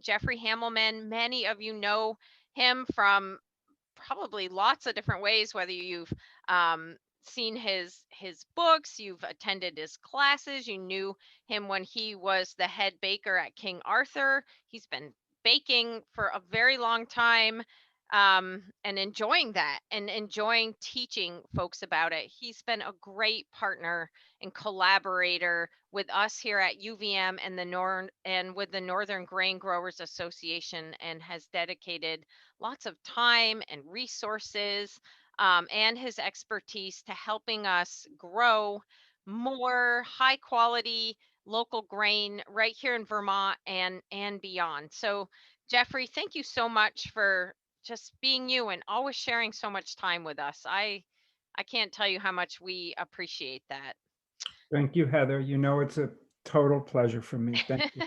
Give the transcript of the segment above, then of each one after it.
Jeffrey Hamelman, many of you know him from probably lots of different ways, whether you've seen his books, you've attended his classes, you knew him when he was the head baker at King Arthur. He's been baking for a very long time, and enjoying that and enjoying teaching folks about it. He's been a great partner and collaborator with us here at UVM and with the Northern Grain Growers Association, and has dedicated lots of time and resources, and his expertise to helping us grow more high quality local grain right here in Vermont and beyond. So Jeffrey, thank you so much for just being you and always sharing so much time with us. I can't tell you how much we appreciate that. Thank you, Heather. You know, it's a total pleasure for me. Thank you.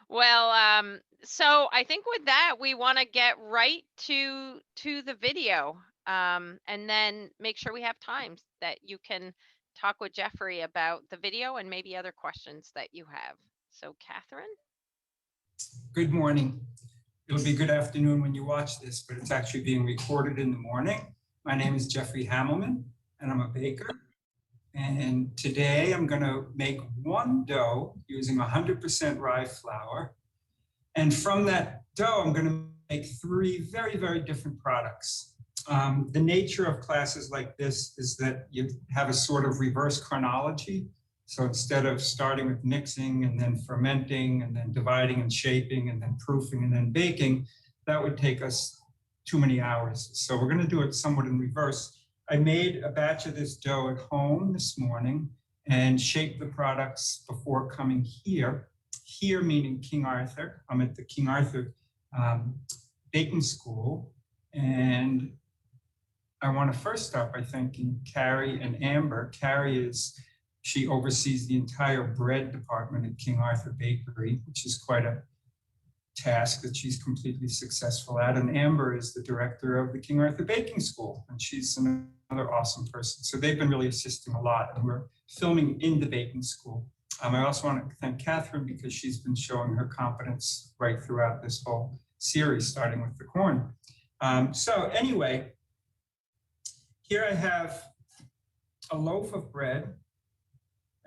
Well, so I think with that, we want to get right to the video, and then make sure we have times that you can talk with Jeffrey about the video and maybe other questions that you have. So, Catherine? Good morning. It'll be good afternoon when you watch this, but it's actually being recorded in the morning. My name is Jeffrey Hamelman, and I'm a baker. And today I'm going to make one dough using 100% rye flour. And from that dough, I'm going to make three very, very different products. The nature of classes like this is that you have a sort of reverse chronology. So instead of starting with mixing and then fermenting and then dividing and shaping and then proofing and then baking, that would take us too many hours. So we're going to do it somewhat in reverse. I made a batch of this dough at home this morning and shaped the products before coming here. Here meaning King Arthur. I'm at the King Arthur Baking School. And I want to first start by thanking Carrie and Amber. Carrie she oversees the entire bread department at King Arthur Bakery, which is quite a task that she's completely successful at. And Amber is the director of the King Arthur Baking School, and she's another awesome person. So they've been really assisting a lot, and we're filming in the baking school. I also want to thank Catherine because she's been showing her competence right throughout this whole series, starting with the corn. So anyway, here I have a loaf of bread.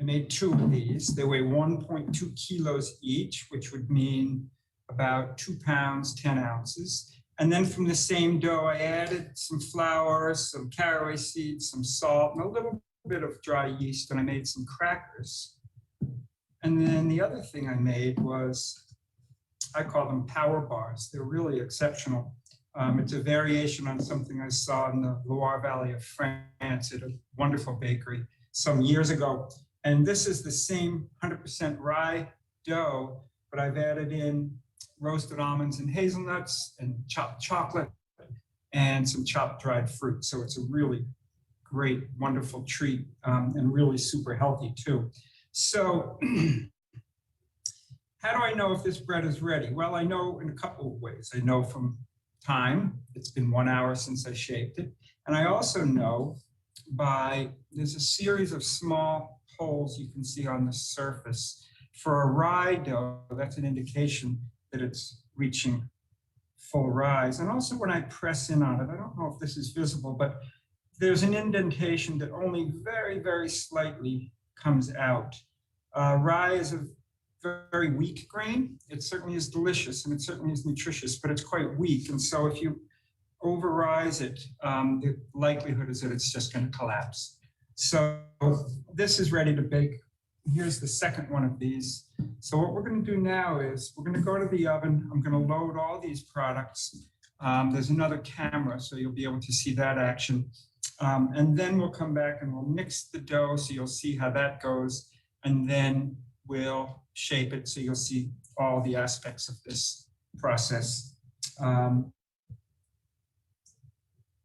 I made two of these. They weigh 1.2 kilos each, which would mean about 2 pounds, 10 ounces. And then from the same dough, I added some flour, some caraway seeds, some salt, and a little bit of dry yeast, and I made some crackers. And then the other thing I made was, I call them power bars. They're really exceptional. It's a variation on something I saw in the Loire Valley of France at a wonderful bakery some years ago. And this is the same 100% rye dough, but I've added in roasted almonds and hazelnuts and chopped chocolate and some chopped dried fruit. So it's a really great, wonderful treat, and really super healthy too. So how do I know if this bread is ready? Well, I know in a couple of ways. I know from time. It's been 1 hour since I shaped it. And I also know there's a series of small holes you can see on the surface. For a rye dough, that's an indication that it's reaching full rise. And also when I press in on it, I don't know if this is visible, but there's an indentation that only very, very slightly comes out. Rye is a very weak grain. It certainly is delicious and it certainly is nutritious, but it's quite weak. And so if you over-rise it, the likelihood is that it's just going to collapse. So this is ready to bake. Here's the second one of these. So what we're going to do now is we're going to go to the oven. I'm going to load all these products. There's another camera, so you'll be able to see that action. And then we'll come back and we'll mix the dough, so you'll see how that goes. And then we'll shape it, so you'll see all the aspects of this process.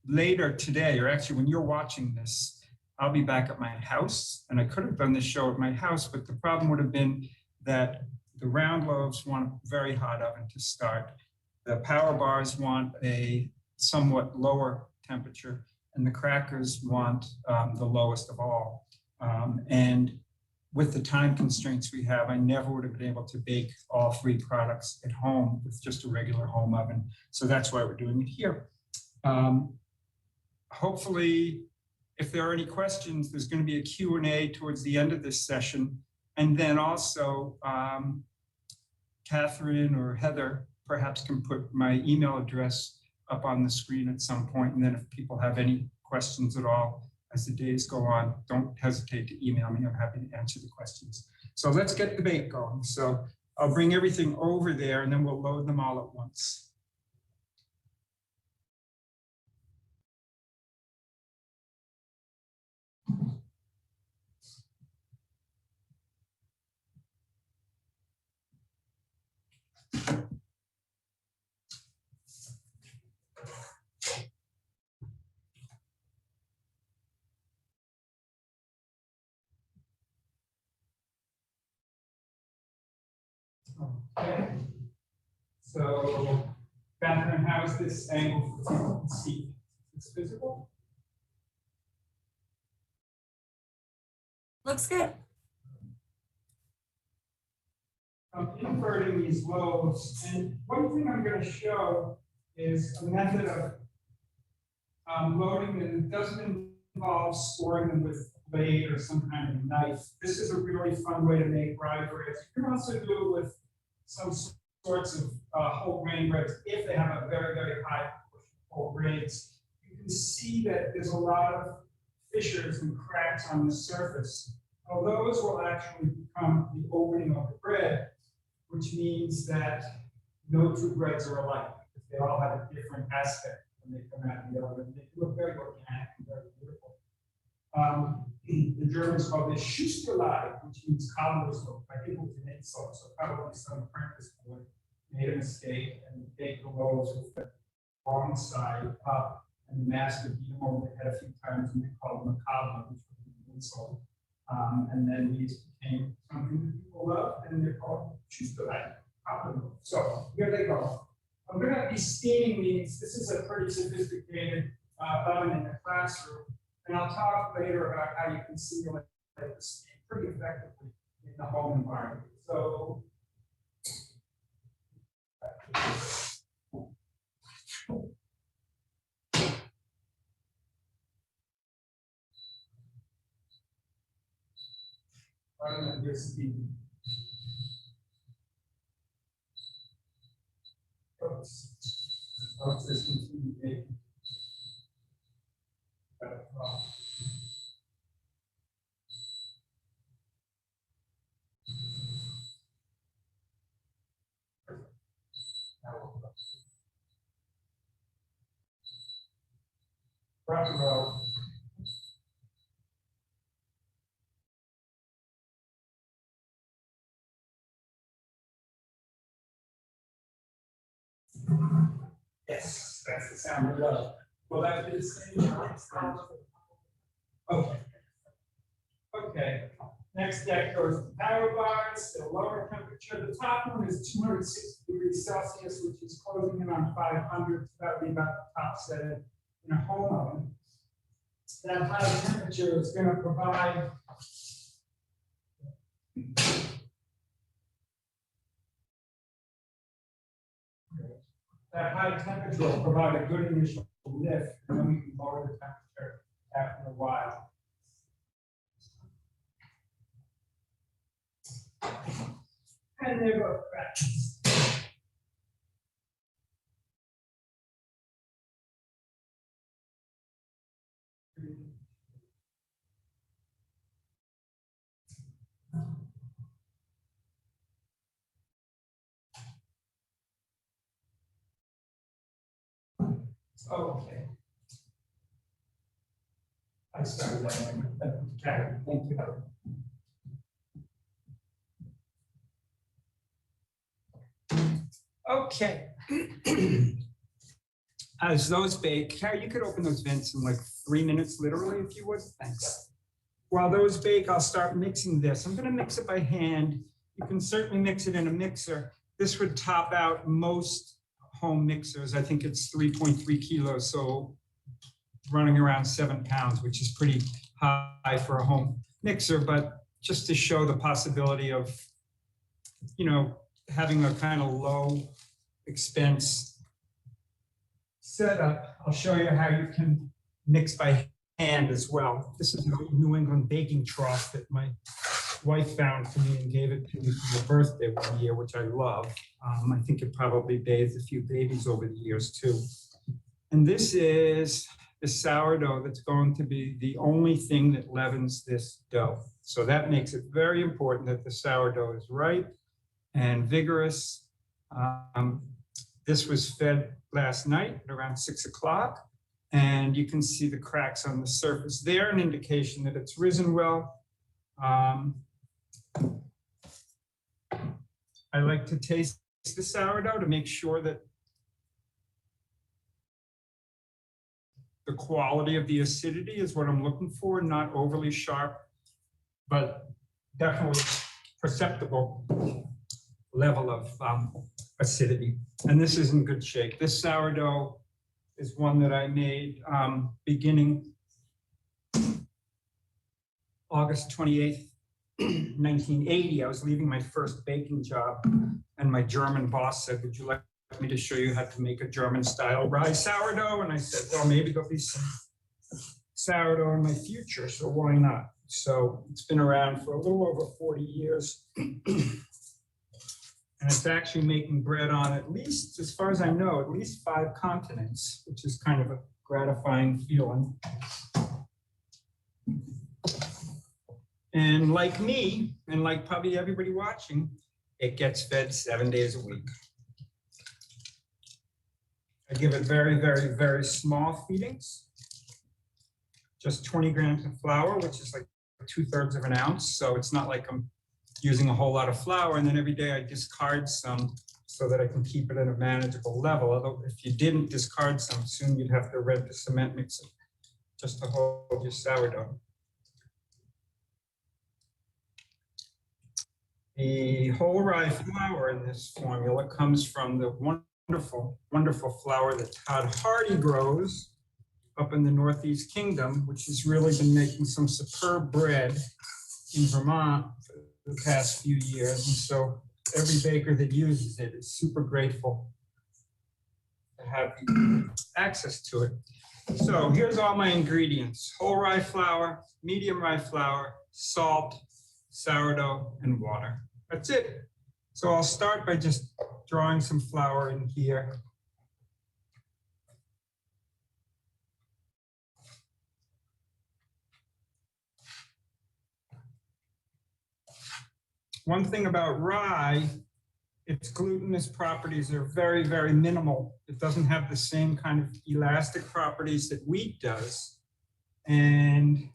Later today, or actually when you're watching this, I'll be back at my house, and I could have done this show at my house, but the problem would have been that the round loaves want a very hot oven to start. The power bars want a somewhat lower temperature, and the crackers want the lowest of all. And with the time constraints we have, I never would have been able to bake all 3 products at home with just a regular home oven. So that's why we're doing it here. Hopefully, if there are any questions, there's going to be a Q&A towards the end of this session. And then also, Catherine or Heather perhaps can put my email address up on the screen at some point. And then if people have any questions at all as the days go on, don't hesitate to email me. I'm happy to answer the questions. So let's get the bake going. So I'll bring everything over there and then we'll load them all at once. Okay, so Catherine, how is this angle for people to see? Is this visible? Looks good. I'm inverting these loaves, and one thing I'm going to show is a method of loading that doesn't involve scoring them with a blade or some kind of knife. This is a really fun way to make rye breads. You can also do it with some sorts of whole grain breads if they have a very, very high proportion of whole grains. You can see that there's a lot of fissures and cracks on the surface. Well, those will actually become the opening of the bread, which means that no 2 breads are alike, because they all have a different aspect when they come out of the oven. They look very organic and very beautiful. The Germans call this Schusterlei, which means cobbler's loaf. I think it was an insult, so probably some apprentice boy made a mistake and baked the loaves with the wrong side up, and the master beat them over the head a few times, and they called them a cobbler, which was an insult. And then these became something that people love, and they're called Schusterlei. So here they go. I'm going to be steaming these. This is a pretty sophisticated oven in the classroom. And I'll talk later about how you can simulate the steam pretty effectively in the home environment. So, here's the this continue baking. Rock and roll. Yes, that's the sound we love. Well, that be the same. Okay. Okay. Next deck goes to power bars at a lower temperature. The top one is 260 degrees Celsius, which is closing in on 500. So that would be about the top setting in a home oven. That high temperature is going to provide will provide a good initial lift, and then we can lower the temperature after a while. And there go cracks. Okay. I started that. Thank you. Okay. As those bake, Carrie, you could open those vents in like 3 minutes, literally, if you would. Thanks. While those bake, I'll start mixing this. I'm going to mix it by hand. You can certainly mix it in a mixer. This would top out most home mixers. I think it's 3.3 kilos, so running around 7 pounds, which is pretty high for a home mixer. But just to show the possibility of, having a kind of low expense setup. I'll show you how you can mix by hand as well. This is an old New England baking trough that my wife found for me and gave it to me for my birthday one year, which I love. I think it probably bathed a few babies over the years too. And this is the sourdough that's going to be the only thing that leavens this dough. So that makes it very important that the sourdough is ripe and vigorous. This was fed last night at around 6 o'clock, and you can see the cracks on the surface there, an indication that it's risen well. I like to taste the sourdough to make sure that the quality of the acidity is what I'm looking for, not overly sharp, but definitely perceptible level of acidity. And this is in good shape. This sourdough is one that I made beginning August 28th, 1980. I was leaving my first baking job, and my German boss said, "Would you like me to show you how to make a German style rye sourdough?" And I said, "Well, maybe there'll be some sourdough in my future, so why not?" So it's been around for a little over 40 years. And it's actually making bread on, at least, as far as I know, at least 5 continents, which is kind of a gratifying feeling. And like me, and like probably everybody watching, it gets fed 7 days a week. I give it very, very, very small feedings. Just 20 grams of flour, which is like 2/3 of an ounce. So it's not like I'm using a whole lot of flour, and then every day I discard some so that I can keep it at a manageable level. Although if you didn't discard some, soon you'd have to rent the cement mixer just to hold your sourdough. The whole rye flour in this formula comes from the wonderful, wonderful flour that Todd Hardy grows up in the Northeast Kingdom, which has really been making some superb bread in Vermont for the past few years. And so every baker that uses it is super grateful to have access to it. So here's all my ingredients: whole rye flour, medium rye flour, salt, sourdough, and water. That's it. So I'll start by just drawing some flour in here. One thing about rye, its glutinous properties are very, very minimal. It doesn't have the same kind of elastic properties that wheat does. And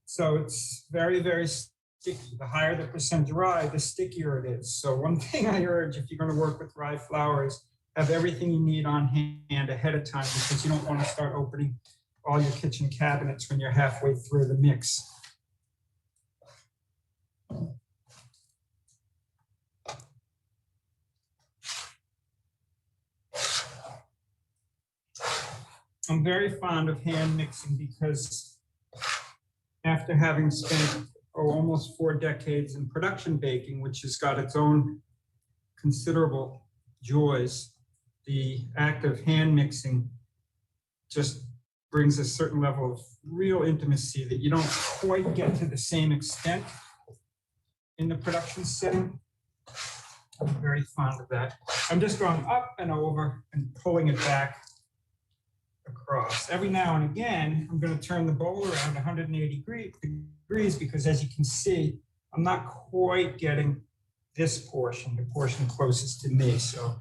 so it's very, very sticky. The higher the percent rye, the stickier it is. So one thing I urge if you're going to work with rye flour is have everything you need on hand ahead of time, because you don't want to start opening all your kitchen cabinets when you're halfway through the mix. I'm very fond of hand mixing because after having spent almost 4 decades in production baking, which has got its own considerable joys, the act of hand mixing just brings a certain level of real intimacy that you don't quite get to the same extent in the production setting. I'm very fond of that. I'm just going up and over and pulling it back across. Every now and again, I'm going to turn the bowl around 180 degrees because, as you can see, I'm not quite getting this portion, the portion closest to me. So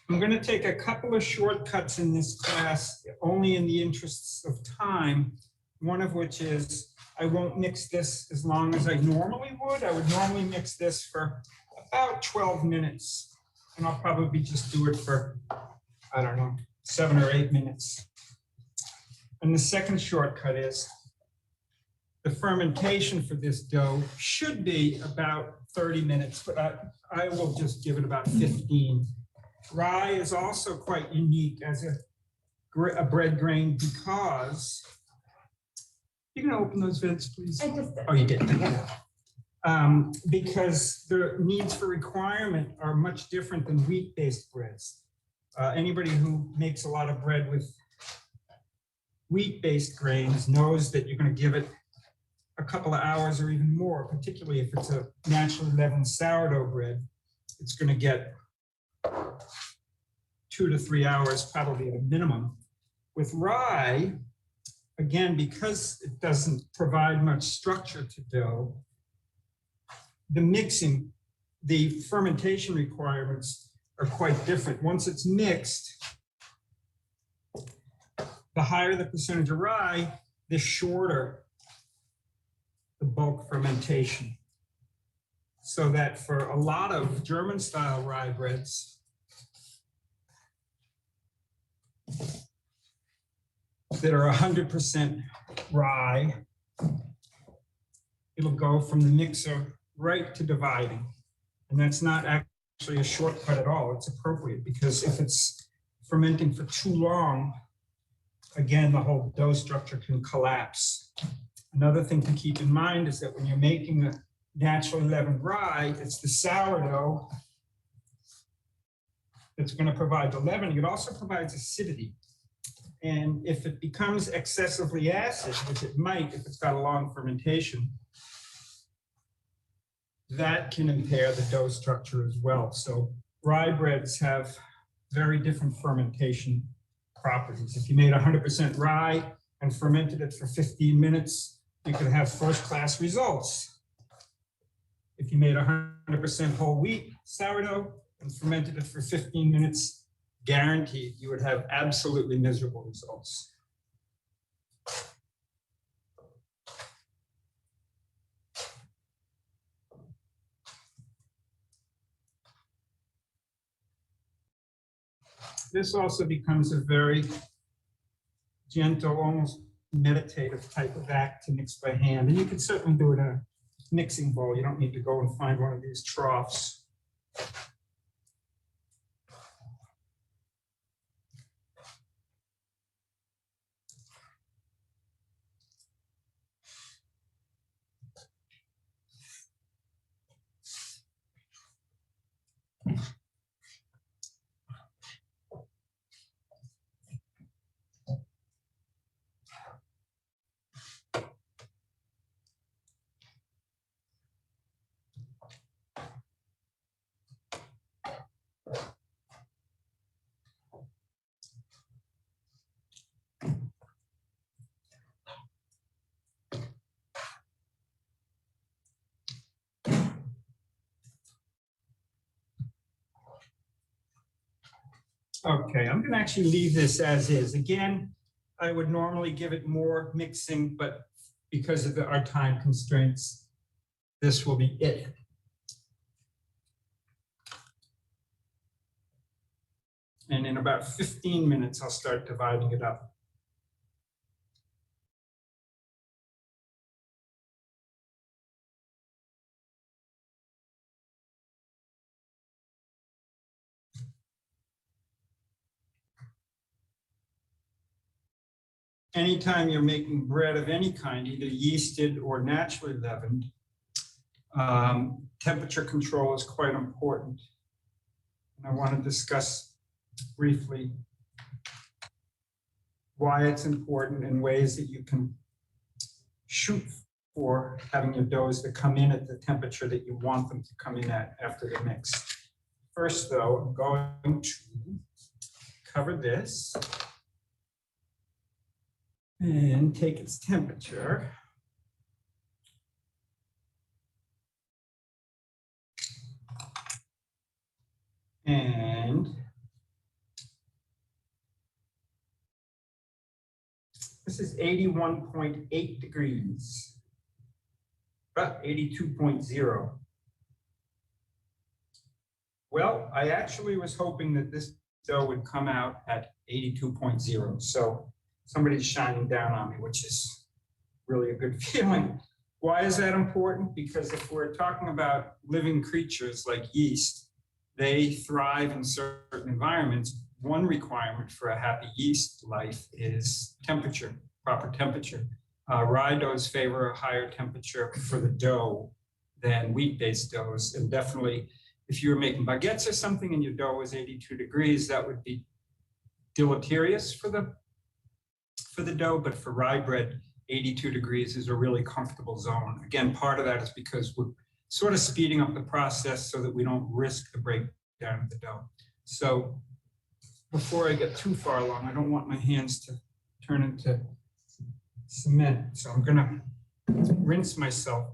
I'm going to take a couple of shortcuts in this class, only in the interests of time, one of which is I won't mix this as long as I normally would. I would normally mix this for about 12 minutes, and I'll probably just do it for, I don't know, 7 or 8 minutes. And the second shortcut is the fermentation for this dough should be about 30 minutes, but I will just give it about 15. Rye is also quite unique as a bread grain because, you can open those vents, please. I just did. Oh, you did. Because the needs for requirement are much different than wheat-based breads. Anybody who makes a lot of bread with wheat-based grains knows that you're going to give it a couple of hours or even more, particularly if it's a naturally leavened sourdough bread. It's going to get 2 to 3 hours, probably at a minimum. With rye, again, because it doesn't provide much structure to dough, the mixing, the fermentation requirements are quite different. Once it's mixed, the higher the percentage of rye, the shorter the bulk fermentation. So that for a lot of German style rye breads, that are 100% rye, it'll go from the mixer right to dividing. And that's not actually a shortcut at all. It's appropriate because if it's fermenting for too long, again, the whole dough structure can collapse. Another thing to keep in mind is that when you're making a naturally leavened rye, it's the sourdough that's going to provide the leavening. It also provides acidity. And if it becomes excessively acid, which it might if it's got a long fermentation, that can impair the dough structure as well. So rye breads have very different fermentation properties. If you made 100% rye and fermented it for 15 minutes, you could have first-class results. If you made 100% whole wheat sourdough and fermented it for 15 minutes, guaranteed you would have absolutely miserable results. This also becomes a very gentle, almost meditative type of act to mix by hand. And you can certainly do it in a mixing bowl. You don't need to go and find one of these troughs. Okay, I'm going to actually leave this as is. Again, I would normally give it more mixing, but because of our time constraints, this will be it. And in about 15 minutes, I'll start dividing it up. Anytime you're making bread of any kind, either yeasted or naturally leavened, temperature control is quite important. And I want to discuss briefly why it's important and ways that you can shoot for having your doughs that come in at the temperature that you want them to come in at after the mix. First, though, I'm going to cover this and take its temperature. And this is 81.8 degrees, about 82.0. Well, I actually was hoping that this dough would come out at 82.0. So somebody's shining down on me, which is really a good feeling. Why is that important? Because if we're talking about living creatures like yeast, they thrive in certain environments. One requirement for a happy yeast life is temperature, proper temperature. Rye doughs favor a higher temperature for the dough than wheat-based doughs. And definitely, if you were making baguettes or something and your dough was 82 degrees, that would be deleterious for the dough. But for rye bread, 82 degrees is a really comfortable zone. Again, part of that is because we're sort of speeding up the process so that we don't risk the breakdown of the dough. So before I get too far along, I don't want my hands to turn into cement. So I'm gonna rinse myself.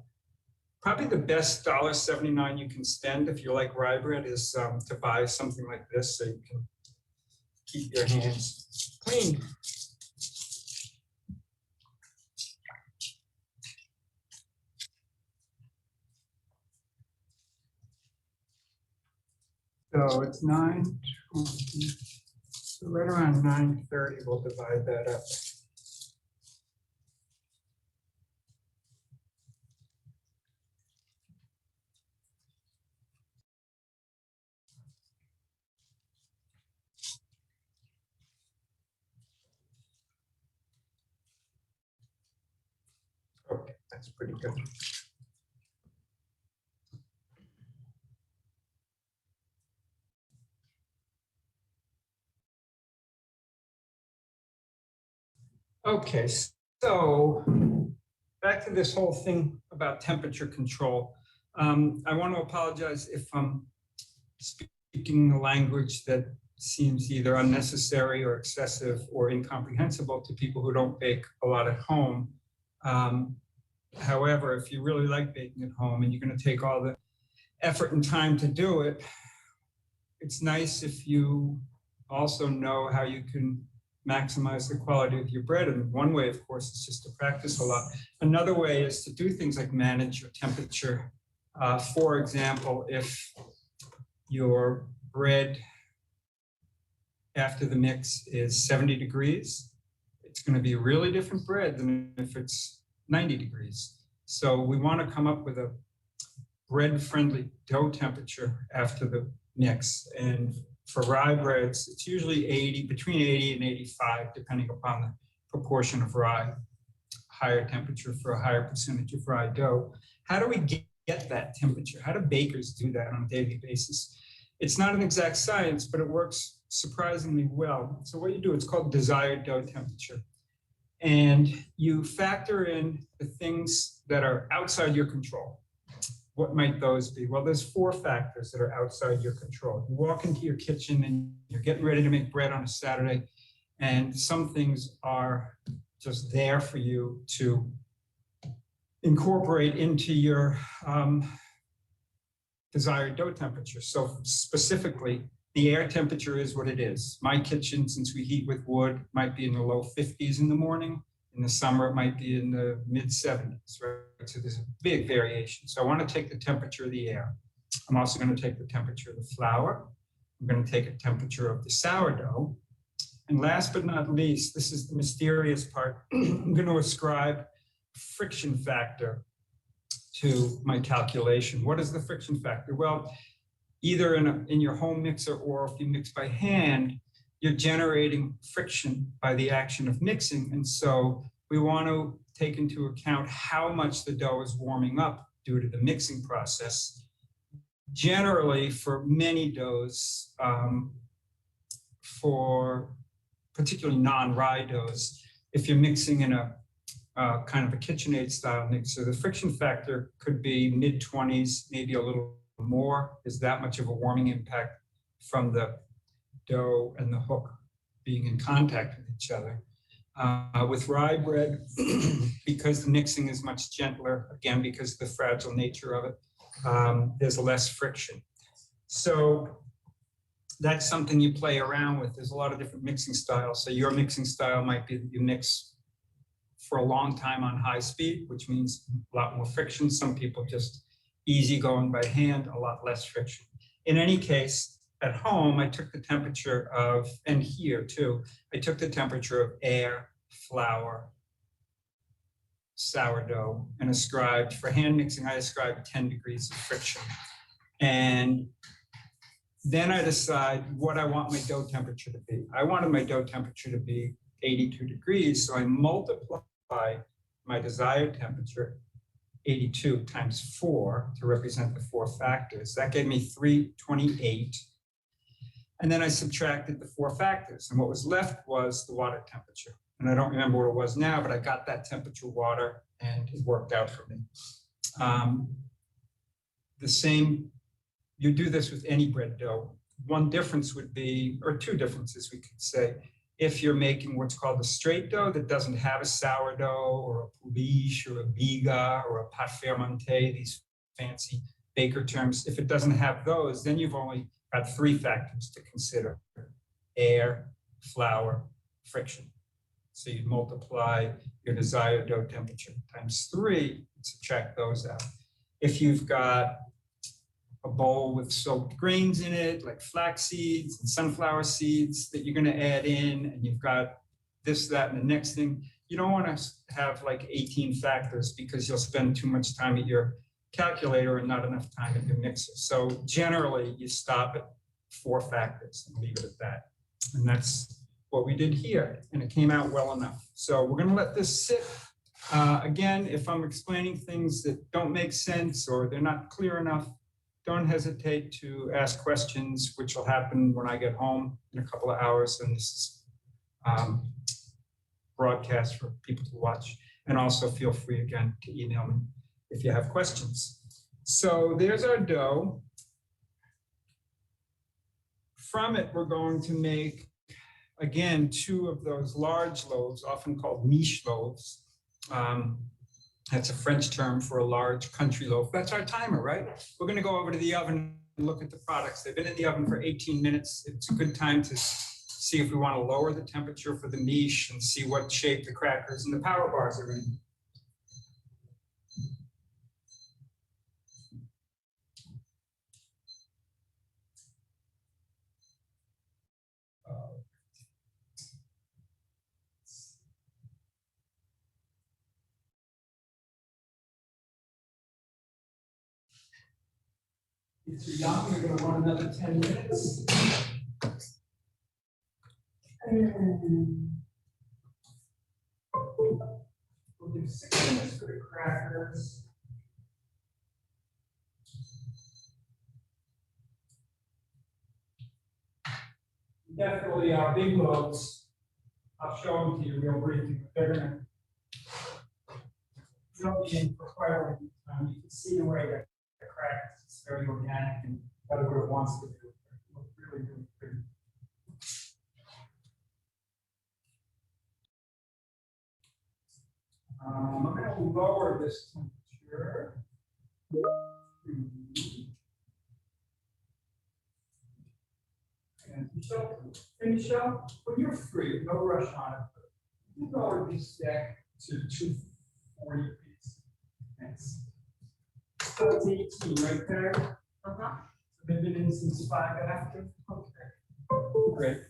Probably the best $1.79 you can spend if you like rye bread is to buy something like this so you can keep your hands clean. So it's 9:20, so right around 9:30, we'll divide that up. Okay, that's pretty good. Okay, so back to this whole thing about temperature control. I want to apologize if I'm speaking a language that seems either unnecessary or excessive or incomprehensible to people who don't bake a lot at home. However, if you really like baking at home and you're going to take all the effort and time to do it, it's nice if you also know how you can maximize the quality of your bread. And one way, of course, is just to practice a lot. Another way is to do things like manage your temperature. For example, if your bread after the mix is 70 degrees, it's going to be a really different bread than if it's 90 degrees. So we want to come up with a bread-friendly dough temperature after the mix. And for rye breads, it's usually between 80 and 85, depending upon the proportion of rye, higher temperature for a higher percentage of rye dough. How do we get that temperature? How do bakers do that on a daily basis? It's not an exact science, but it works surprisingly well. So what you do, it's called desired dough temperature. And you factor in the things that are outside your control. What might those be? Well, there's 4 factors that are outside your control. You walk into your kitchen and you're getting ready to make bread on a Saturday, and some things are just there for you to incorporate into your desired dough temperature. So specifically, the air temperature is what it is. My kitchen, since we heat with wood, might be in the low 50s in the morning. In the summer, it might be in the mid 70s, right? So there's a big variation. So I want to take the temperature of the air. I'm also going to take the temperature of the flour. I'm going to take a temperature of the sourdough. And last but not least, this is the mysterious part, I'm going to ascribe friction factor to my calculation. What is the friction factor? Well, either in your home mixer or if you mix by hand, you're generating friction by the action of mixing. And so we want to take into account how much the dough is warming up due to the mixing process. Generally, for many doughs, for particularly non-rye doughs, if you're mixing in a kind of a KitchenAid style mixer, the friction factor could be mid-20s, maybe a little more. Is that much of a warming impact from the dough and the hook being in contact with each other. With rye bread, because the mixing is much gentler, again, because of the fragile nature of it, there's less friction. So that's something you play around with. There's a lot of different mixing styles. So your mixing style might be that you mix for a long time on high speed, which means a lot more friction. Some people just easy going by hand, a lot less friction. In any case, at home, I took the temperature of, and here too, I took the temperature of air flour, sourdough, and ascribed, for hand mixing, I ascribed 10 degrees of friction. And then I decide what I want my dough temperature to be. I wanted my dough temperature to be 82 degrees, so I multiply my desired temperature, 82 times 4, to represent the 4 factors. That gave me 328. And then I subtracted the 4 factors, and what was left was the water temperature. And I don't remember what it was now, but I got that temperature water, and it worked out for me. The same, you do this with any bread dough. One difference would be, or 2 differences we could say, if you're making what's called a straight dough that doesn't have a sourdough or a pouliche or a biga or a pâte fermentée, these fancy baker terms, if it doesn't have those, then you've only got 3 factors to consider: air, flour, friction. So you multiply your desired dough temperature times 3 and subtract those out. If you've got a bowl with soaked grains in it, like flax seeds and sunflower seeds that you're going to add in, and you've got this, that, and the next thing, you don't want to have like 18 factors because you'll spend too much time at your calculator and not enough time at your mixer. So generally, you stop at 4 factors and leave it at that. And that's what we did here, and it came out well enough. So we're going to let this sit. Again, if I'm explaining things that don't make sense or they're not clear enough, don't hesitate to ask questions, which will happen when I get home in a couple of hours. And this is broadcast for people to watch. And also feel free again to email me if you have questions. So there's our dough. From it, we're going to make, again, 2 of those large loaves, often called miche loaves. That's a French term for a large country loaf. That's our timer, right? We're going to go over to the oven and look at the products. They've been in the oven for 18 minutes. It's a good time to see if we want to lower the temperature for the miche and see what shape the crackers and the power bars are in. If you're young, you're going to run another 10 minutes. And we'll do 6 minutes for the crackers. Definitely our big loaves, I'll show them to you real briefly. They're going to be in for quite a long time. You can see the way that the crackers, it's very organic and that's what it wants to do. It looks really, really pretty. I'm going to lower this temperature. And Michelle, when you're free, no rush on it, you lower this stack to 240 degrees. Thanks. So it's 18 right there. So they've been in since 5 after. Okay. Great.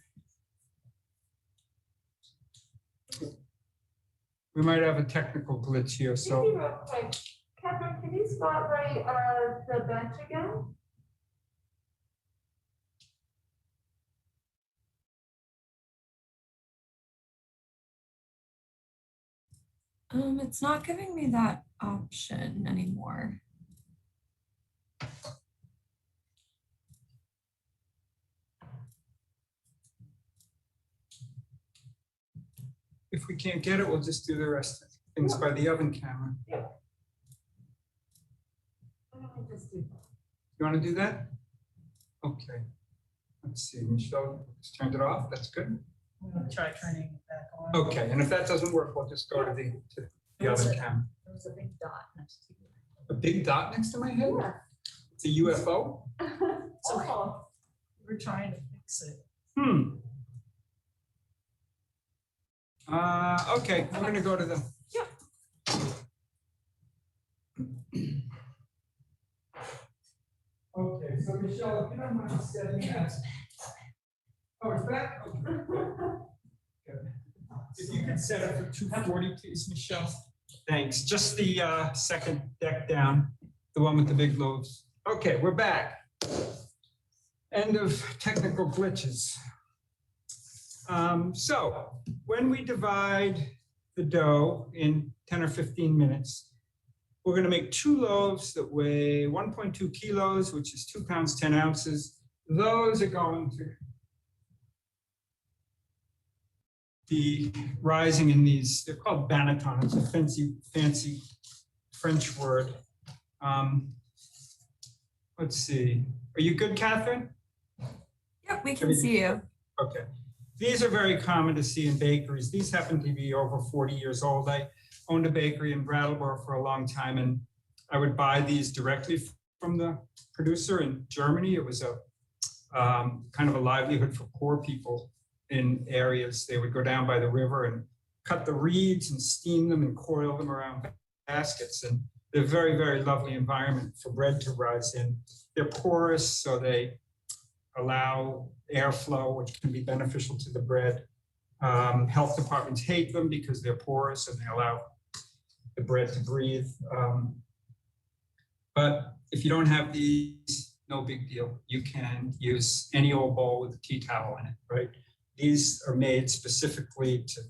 We might have a technical glitch here, so. Real quick, Catherine, can you spotlight the bench again? It's not giving me that option anymore. If we can't get it, we'll just do the rest of things by the oven camera. Yeah. Why don't we just do that? You want to do that? Okay. Let's see, Michelle just turned it off. That's good. I'm gonna try turning it back on. Okay, and if that doesn't work, we'll just go to the oven camera. There was a big dot next to you. A big dot next to my head? Yeah. It's a UFO? Oh. We're trying to fix it. Okay, we're gonna go to the. Okay, so Michelle, if you don't mind setting that. Oh, it's back? Okay. Good. If you could set it for 240, please, Michelle. Thanks. Just the second deck down, the one with the big loaves. Okay, we're back. End of technical glitches. So when we divide the dough in 10 or 15 minutes, we're going to make 2 loaves that weigh 1.2 kilos, which is 2 pounds, 10 ounces. Those are going to be rising in these, they're called bannetons. It's a fancy French word. Let's see. Are you good, Catherine? Yep, we can see you. Okay. These are very common to see in bakeries. These happen to be over 40 years old. I owned a bakery in Brattleboro for a long time, and I would buy these directly from the producer in Germany. It was a kind of a livelihood for poor people in areas. They would go down by the river and cut the reeds and steam them and coil them around baskets. And they're very, very lovely environment for bread to rise in. They're porous, so they allow airflow, which can be beneficial to the bread. Health departments hate them because they're porous and they allow the bread to breathe. But if you don't have these, no big deal. You can use any old bowl with a tea towel in it, right? These are made specifically to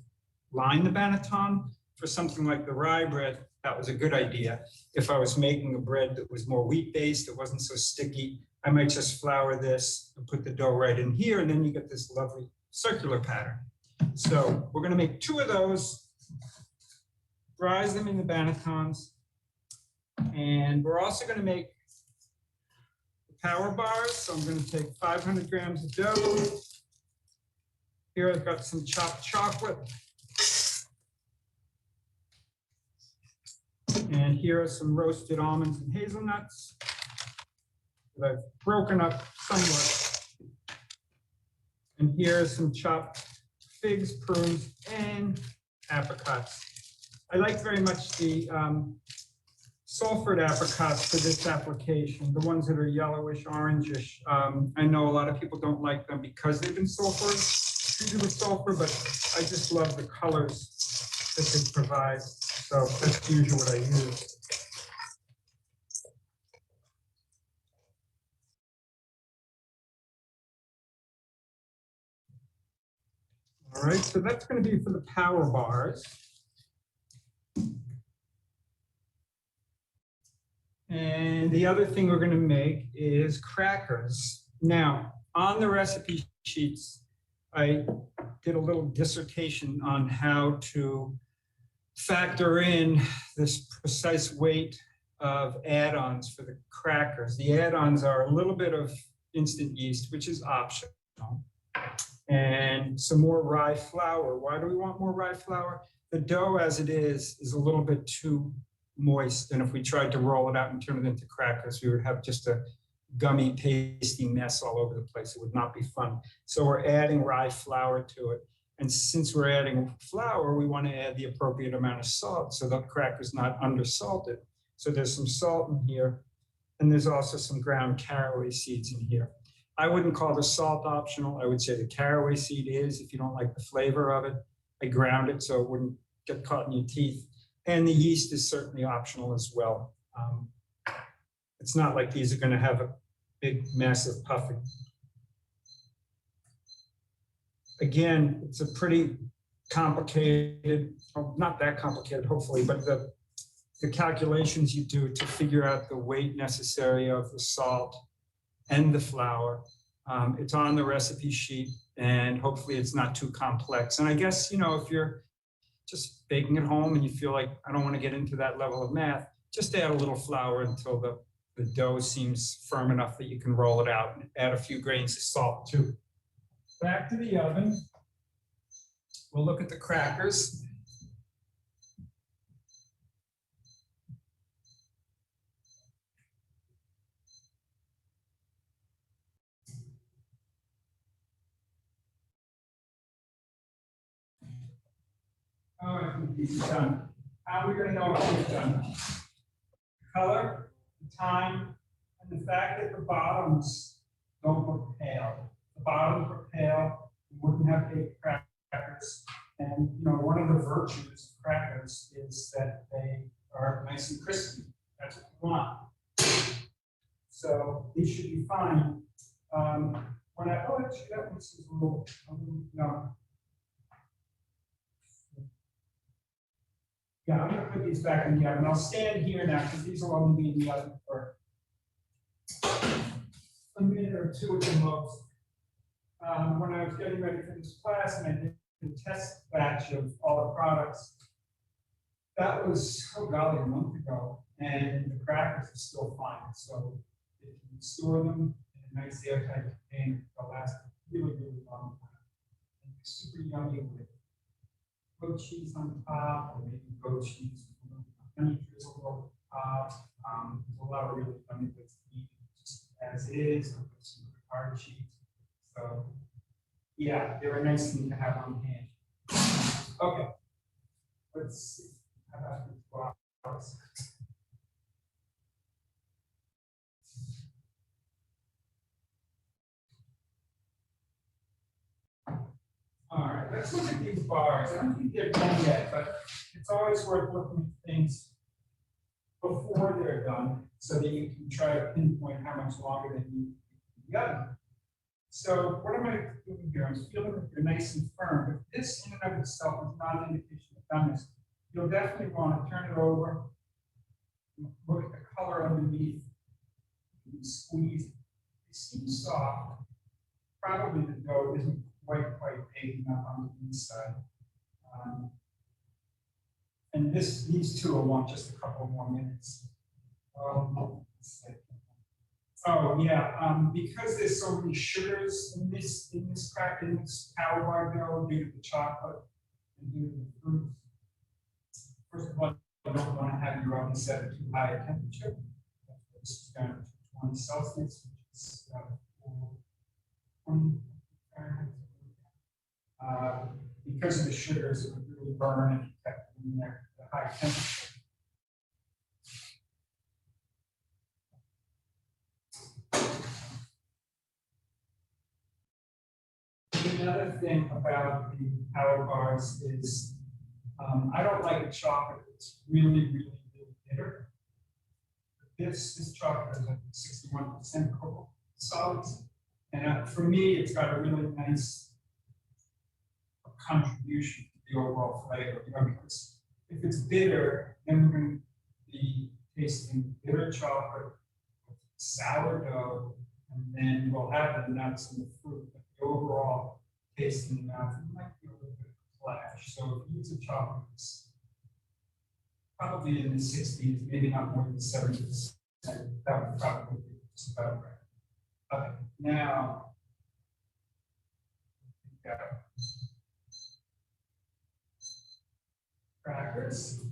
line the banneton. For something like the rye bread, that was a good idea. If I was making a bread that was more wheat-based, it wasn't so sticky, I might just flour this and put the dough right in here, and then you get this lovely circular pattern. So we're going to make 2 of those, rise them in the bannetons, and we're also going to make the power bars. So I'm going to take 500 grams of dough. Here I've got some chopped chocolate. And here are some roasted almonds and hazelnuts that I've broken up somewhat. And here are some chopped figs, prunes, and apricots. I like very much the sulfured apricots for this application, the ones that are yellowish, orangish. I know a lot of people don't like them because they've been treated with sulfur, but I just love the colors that they provide. So that's usually what I use. All right, so that's going to be for the power bars. And the other thing we're going to make is crackers. Now, on the recipe sheets, I did a little dissertation on how to factor in this precise weight of add-ons for the crackers. The add-ons are a little bit of instant yeast, which is optional, and some more rye flour. Why do we want more rye flour? The dough as it is a little bit too moist, and if we tried to roll it out and turn it into crackers, we would have just a gummy, pasty mess all over the place. It would not be fun. So we're adding rye flour to it. And since we're adding flour, we want to add the appropriate amount of salt so the cracker's not undersalted. So there's some salt in here, and there's also some ground caraway seeds in here. I wouldn't call the salt optional. I would say the caraway seed is, if you don't like the flavor of it. I ground it so it wouldn't get caught in your teeth. And the yeast is certainly optional as well. It's not like these are going to have a big, massive puffing. Again, it's a pretty complicated, well, not that complicated, hopefully, but the calculations you do to figure out the weight necessary of the salt and the flour. It's on the recipe sheet, and hopefully it's not too complex. And I guess, if you're just baking at home and you feel like, I don't want to get into that level of math, just add a little flour until the dough seems firm enough that you can roll it out, and add a few grains of salt too. Back to the oven. We'll look at the crackers. Oh, I think these are done. How are we going to know if they're done? Color, the time, and the fact that the bottoms don't look pale. The bottoms were pale, you wouldn't have baked crackers. And one of the virtues of crackers is that they are nice and crispy. That's what you want. So these should be fine. Actually, that one seems a little, no. Yeah, I'm gonna put these back in the oven. I'll stand here now because these will only be in the oven for a minute or two at the most. When I was getting ready for this class and I did the test batch of all the products, that was, oh golly, a month ago, and the crackers are still fine. So if you store them in a nice airtight container, they'll last a really, really long time. And they're super yummy with goat cheese on top, or maybe goat cheese with honey drizzle over the top. There's a lot of really yummy bits to eat just as is, or with some hard cheese. So yeah, they're a nice thing to have on hand. Okay, let's see. How about the 2 hours? All right, let's look at these bars. I don't think they're done yet, but it's always worth looking at things before they're done so that you can try to pinpoint how much longer they need to be done. So what am I doing here? I'm feeling that they're nice and firm, but this in and of itself is not an indication of doneness. You'll definitely want to turn it over, look at the color underneath, and squeeze. It seems soft. Probably the dough isn't quite baked enough on the inside. And these two will want just a couple more minutes. Oh yeah, because there's so many sugars in this power bar dough due to the chocolate and due to the fruits. First of all, you don't want to have your oven set at too high a temperature. This is down to 20 Celsius, which is 20 Fahrenheit. Because of the sugars, it would really burn if you kept it in there at a high temperature. Another thing about the power bars is I don't like a chocolate that's really, really, really bitter. This chocolate is like 61% cocoa solids. And for me, it's got a really nice contribution to the overall flavor. Because if it's bitter, then we're going to be tasting bitter chocolate, sourdough, and then we'll have the nuts and the fruit. But the overall taste in the mouth might be a little bit of a clash. So if you use a chocolate that's probably in the 60s, maybe not more than 70%, that would probably be just about right. Okay, now, crackers.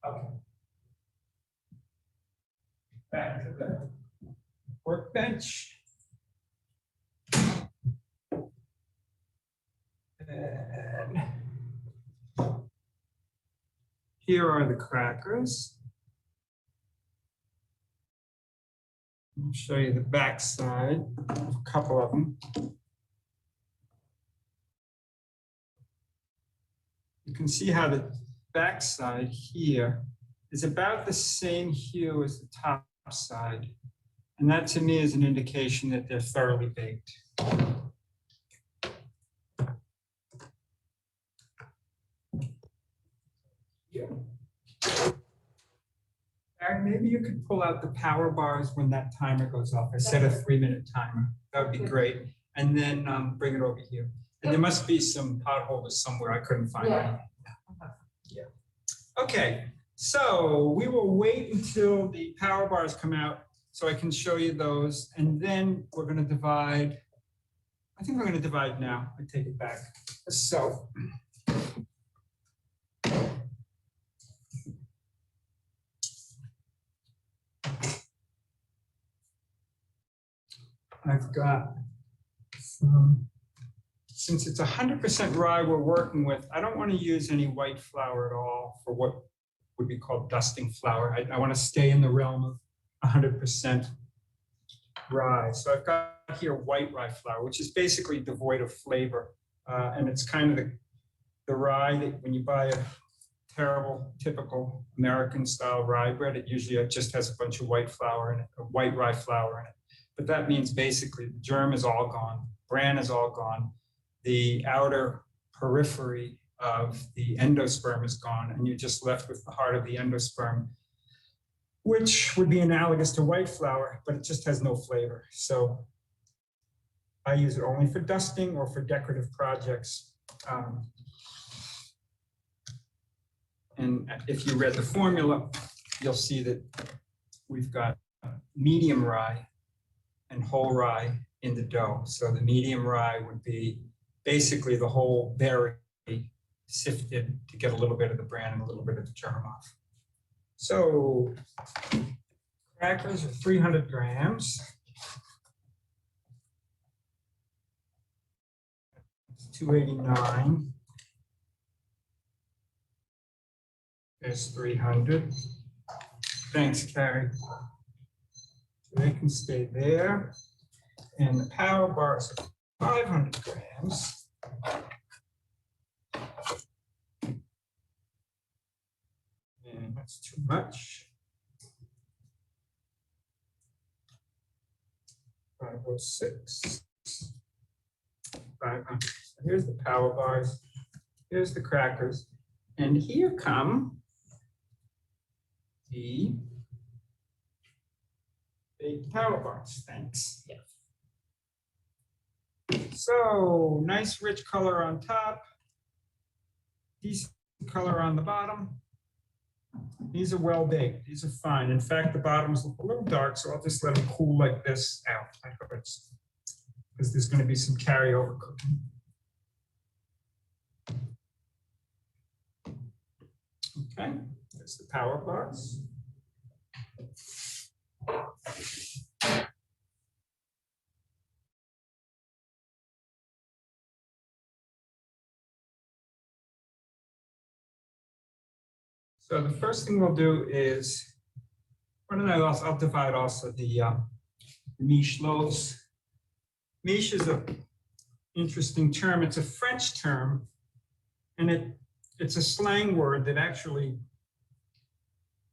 Okay. Back to the workbench. And here are the crackers. I'll show you the back side, a couple of them. You can see how the back side here is about the same hue as the top side. And that to me is an indication that they're thoroughly baked. Yeah. Aaron, maybe you could pull out the power bars when that timer goes off. I set a 3-minute timer. That would be great. And then bring it over here. And there must be some potholders somewhere. I couldn't find any. Yeah. Okay. So we will wait until the power bars come out so I can show you those. And then we're going to divide. I think we're going to divide now. I take it back. So. I've got some since it's 100% rye we're working with, I don't want to use any white flour at all for what would be called dusting flour. I want to stay in the realm of 100% rye. So I've got here white rye flour, which is basically devoid of flavor. And it's kind of the rye that when you buy a terrible, typical American style rye bread, it usually just has a bunch of white flour in it, or white rye flour in it. But that means basically the germ is all gone, bran is all gone, the outer periphery of the endosperm is gone, and you're just left with the heart of the endosperm, which would be analogous to white flour, but it just has no flavor. So I use it only for dusting or for decorative projects. And if you read the formula, you'll see that we've got medium rye and whole rye in the dough. So the medium rye would be basically the whole berry sifted to get a little bit of the bran and a little bit of the germ off. So crackers are 300 grams. It's 289. There's 300. Thanks, Carrie. So they can stay there. And the power bars are 500 grams. And that's too much. 506. 500. So here's the power bars. Here's the crackers. And here come the baked power bars. Thanks. Yeah. So nice rich color on top, decent color on the bottom. These are well baked. These are fine. In fact, the bottoms look a little dark, so I'll just let them cool like this out afterwards, because there's going to be some carryover cooking. Okay, there's the power bars. So the first thing we'll do is, I'll divide also the miche loaves. Miche is an interesting term. It's a French term, and it's a slang word that actually,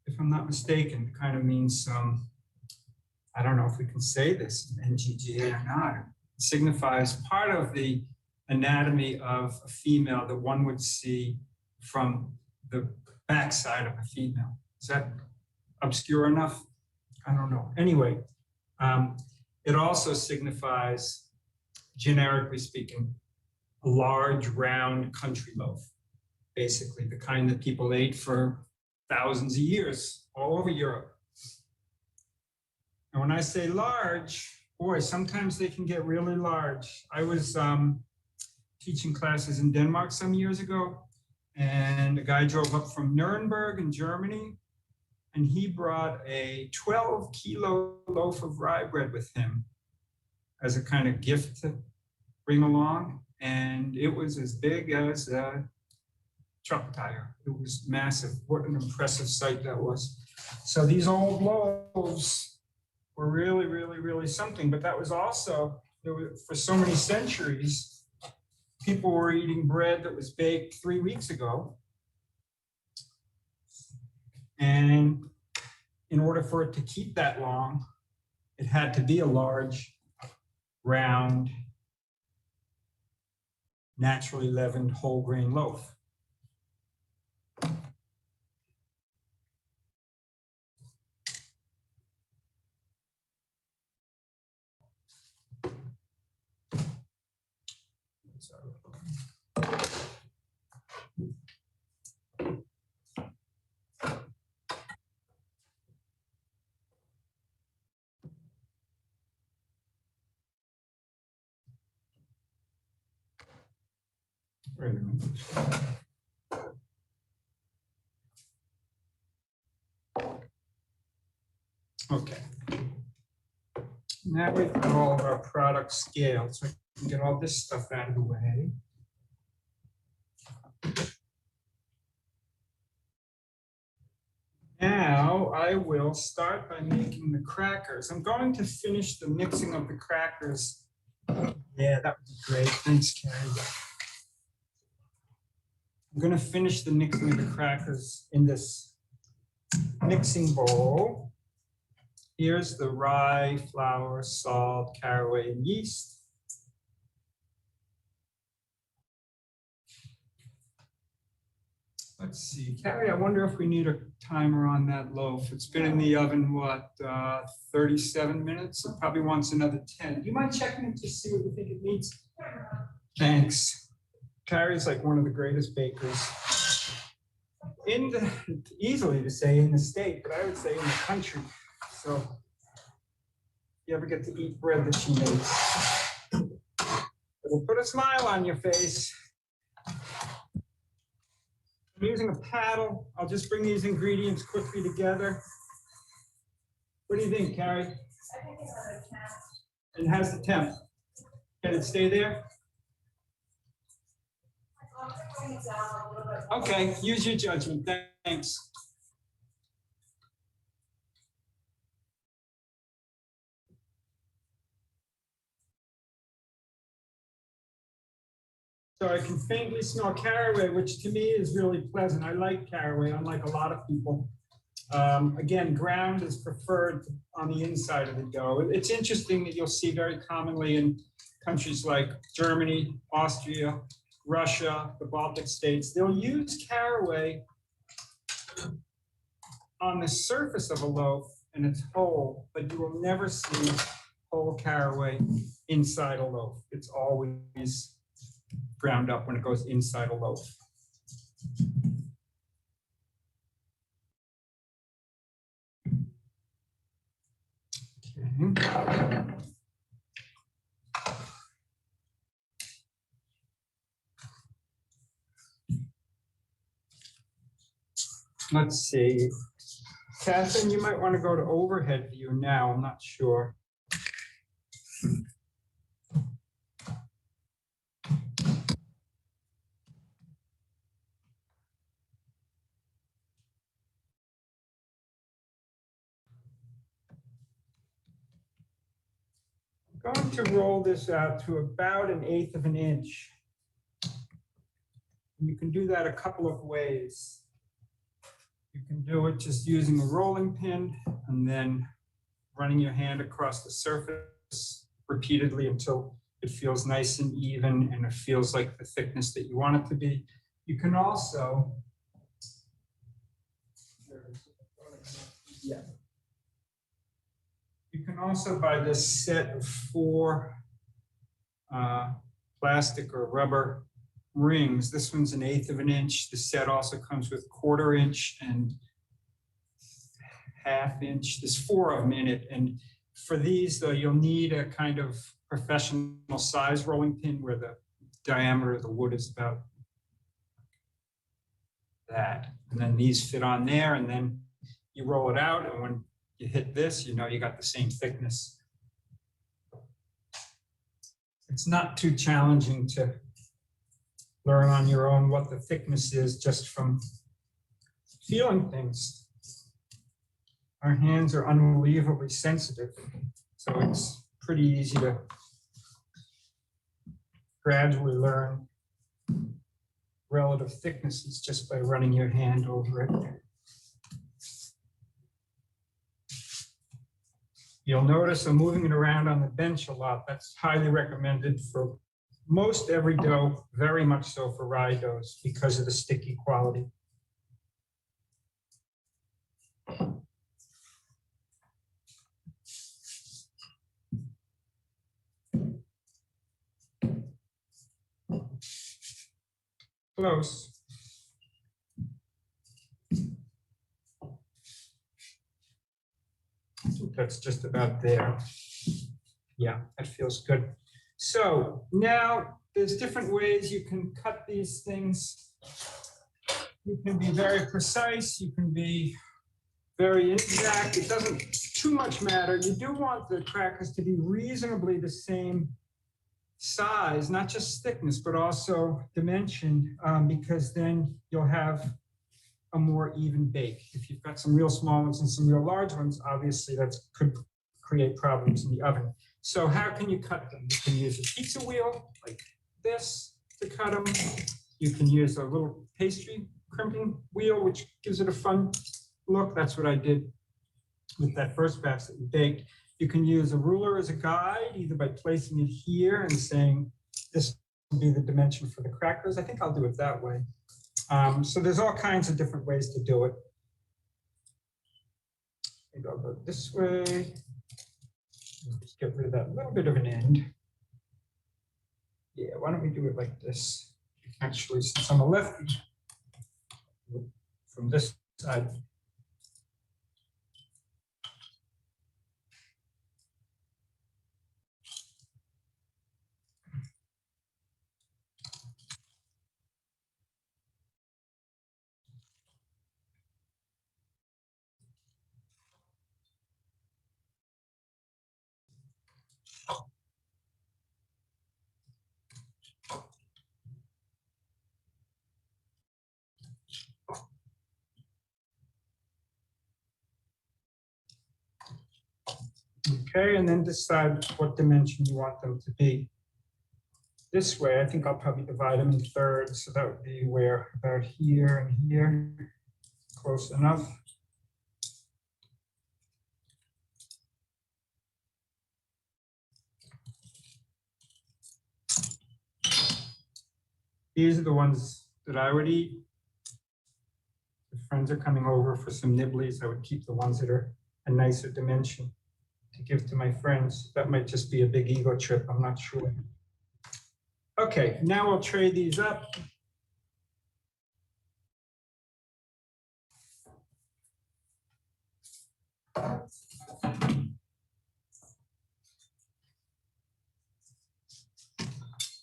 if I'm not mistaken, kind of means I don't know if we can say this in NGGA or not. It signifies part of the anatomy of a female that one would see from the backside of a female. Is that obscure enough? I don't know. Anyway, it also signifies, generically speaking, a large round country loaf, basically the kind that people ate for thousands of years all over Europe. And when I say large, boy, sometimes they can get really large. I was teaching classes in Denmark some years ago, and a guy drove up from Nuremberg in Germany, and he brought a 12-kilo loaf of rye bread with him as a kind of gift to bring along. And it was as big as a truck tire. It was massive. What an impressive sight that was. So these old loaves were really, really, really something. But that was also, for so many centuries, people were eating bread that was baked 3 weeks ago. And in order for it to keep that long, it had to be a large, round, naturally leavened whole grain loaf. Wait a minute. Okay. Now we've got all of our product scaled. So I Get all this stuff out of the way. Now I will start by making the crackers. I'm going to finish the mixing of the crackers. Yeah, that would be great. Thanks, Carrie. I'm going to finish the mixing of the crackers in this mixing bowl. Here's the rye, flour, salt, caraway, and yeast. Let's see, Carrie, I wonder if we need a timer on that loaf. It's been in the oven, what, 37 minutes? It probably wants another 10. Do you mind checking it to see what you think it needs? Thanks. Carrie's like one of the greatest bakers easily to say in the state, but I would say in the country. So if you ever get to eat bread that she makes, it'll put a smile on your face. I'm using a paddle. I'll just bring these ingredients quickly together. What do you think, Carrie? I think it's another 10. It has the temp. Can it stay there? I'm gonna bring it down a little bit. Okay, use your judgment. Thanks. So I can faintly smell caraway, which to me is really pleasant. I like caraway, unlike a lot of people. Again, ground is preferred on the inside of the dough. It's interesting that you'll see very commonly in countries like Germany, Austria, Russia, the Baltic states, they'll use caraway on the surface of a loaf and it's whole, but you will never see whole caraway inside a loaf. It's always ground up when it goes inside a loaf. Okay. Let's see. Catherine, you might want to go to overhead view now. I'm not sure. I'm going to roll this out to about 1/8 of an inch. You can do that a couple of ways. You can do it just using a rolling pin and then running your hand across the surface repeatedly until it feels nice and even and it feels like the thickness that you want it to be. You can also, buy this set of 4 plastic or rubber rings. This one's 1/8 of an inch. The set also comes with 1/4 inch and 1/2 inch. There's 4 of them in it. And for these, though, you'll need a kind of professional size rolling pin where the diameter of the wood is about that. And then these fit on there, and then you roll it out, and when you hit this, you know you got the same thickness. It's not too challenging to learn on your own what the thickness is just from feeling things. Our hands are unbelievably sensitive, so it's pretty easy to gradually learn relative thicknesses just by running your hand over it. You'll notice I'm moving it around on the bench a lot. That's highly recommended for most every dough, very much so for rye doughs because of the sticky quality. Close. That's just about there. Yeah, that feels good. So now there's different ways you can cut these things. You can be very precise. You can be very inexact. It doesn't too much matter. You do want the crackers to be reasonably the same size, not just thickness, but also dimension, because then you'll have a more even bake. If you've got some real small ones and some real large ones, obviously that could create problems in the oven. So how can you cut them? You can use a pizza wheel like this to cut them. You can use a little pastry crimping wheel, which gives it a fun look. That's what I did with that first batch that we baked. You can use a ruler as a guide, either by placing it here and saying, this will be the dimension for the crackers. I think I'll do it that way. So there's all kinds of different ways to do it. Maybe I'll go this way. Just get rid of that little bit of an end. Yeah, why don't we do it like this? Actually, since I'm a lefty, from this side. Okay, and then decide what dimension you want them to be. This way, I think I'll probably divide them in thirds. So that would be where about here and here, close enough. These are the ones that I would eat. If friends are coming over for some nibblies, I would keep the ones that are a nicer dimension to give to my friends. That might just be a big ego trip, I'm not sure. Okay, now I'll tray these up.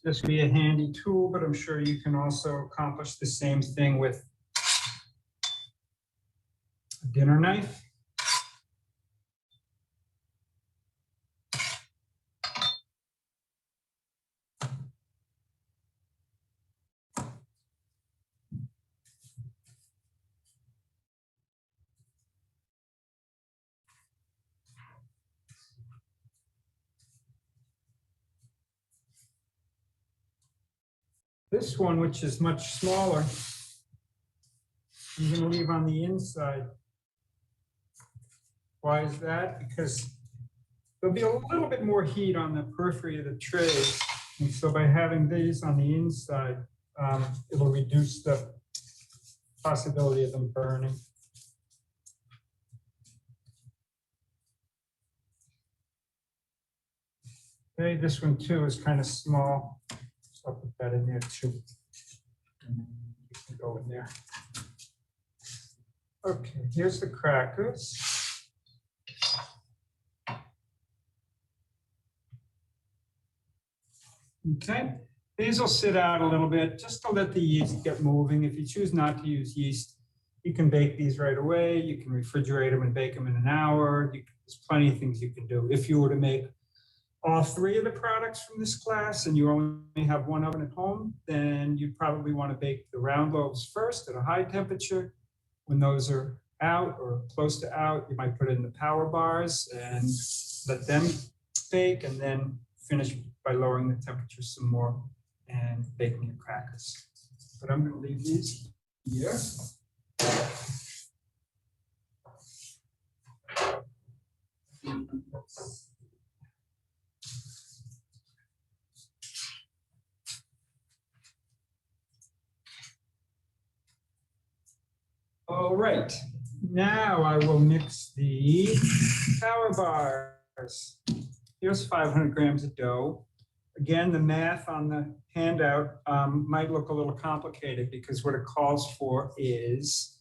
This would be a handy tool, but I'm sure you can also accomplish the same thing with a dinner knife. This one, which is much smaller, I'm going to leave on the inside. Why is that? Because there'll be a little bit more heat on the periphery of the tray. And so by having these on the inside, it'll reduce the possibility of them burning. Okay, this one too is kind of small. So I'll put that in there too. And then you can go in there. Okay, here's the crackers. Okay, these will sit out a little bit just to let the yeast get moving. If you choose not to use yeast, you can bake these right away. You can refrigerate them and bake them in an hour. There's plenty of things you can do. If you were to make all three of the products from this class and you only have one oven at home, then you'd probably want to bake the round loaves first at a high temperature. When those are out or close to out, you might put it in the power bars and let them bake, and then finish by lowering the temperature some more and baking your crackers. But I'm going to leave these here. All right, now I will mix the power bars. Here's 500 grams of dough. Again, the math on the handout might look a little complicated because what it calls for is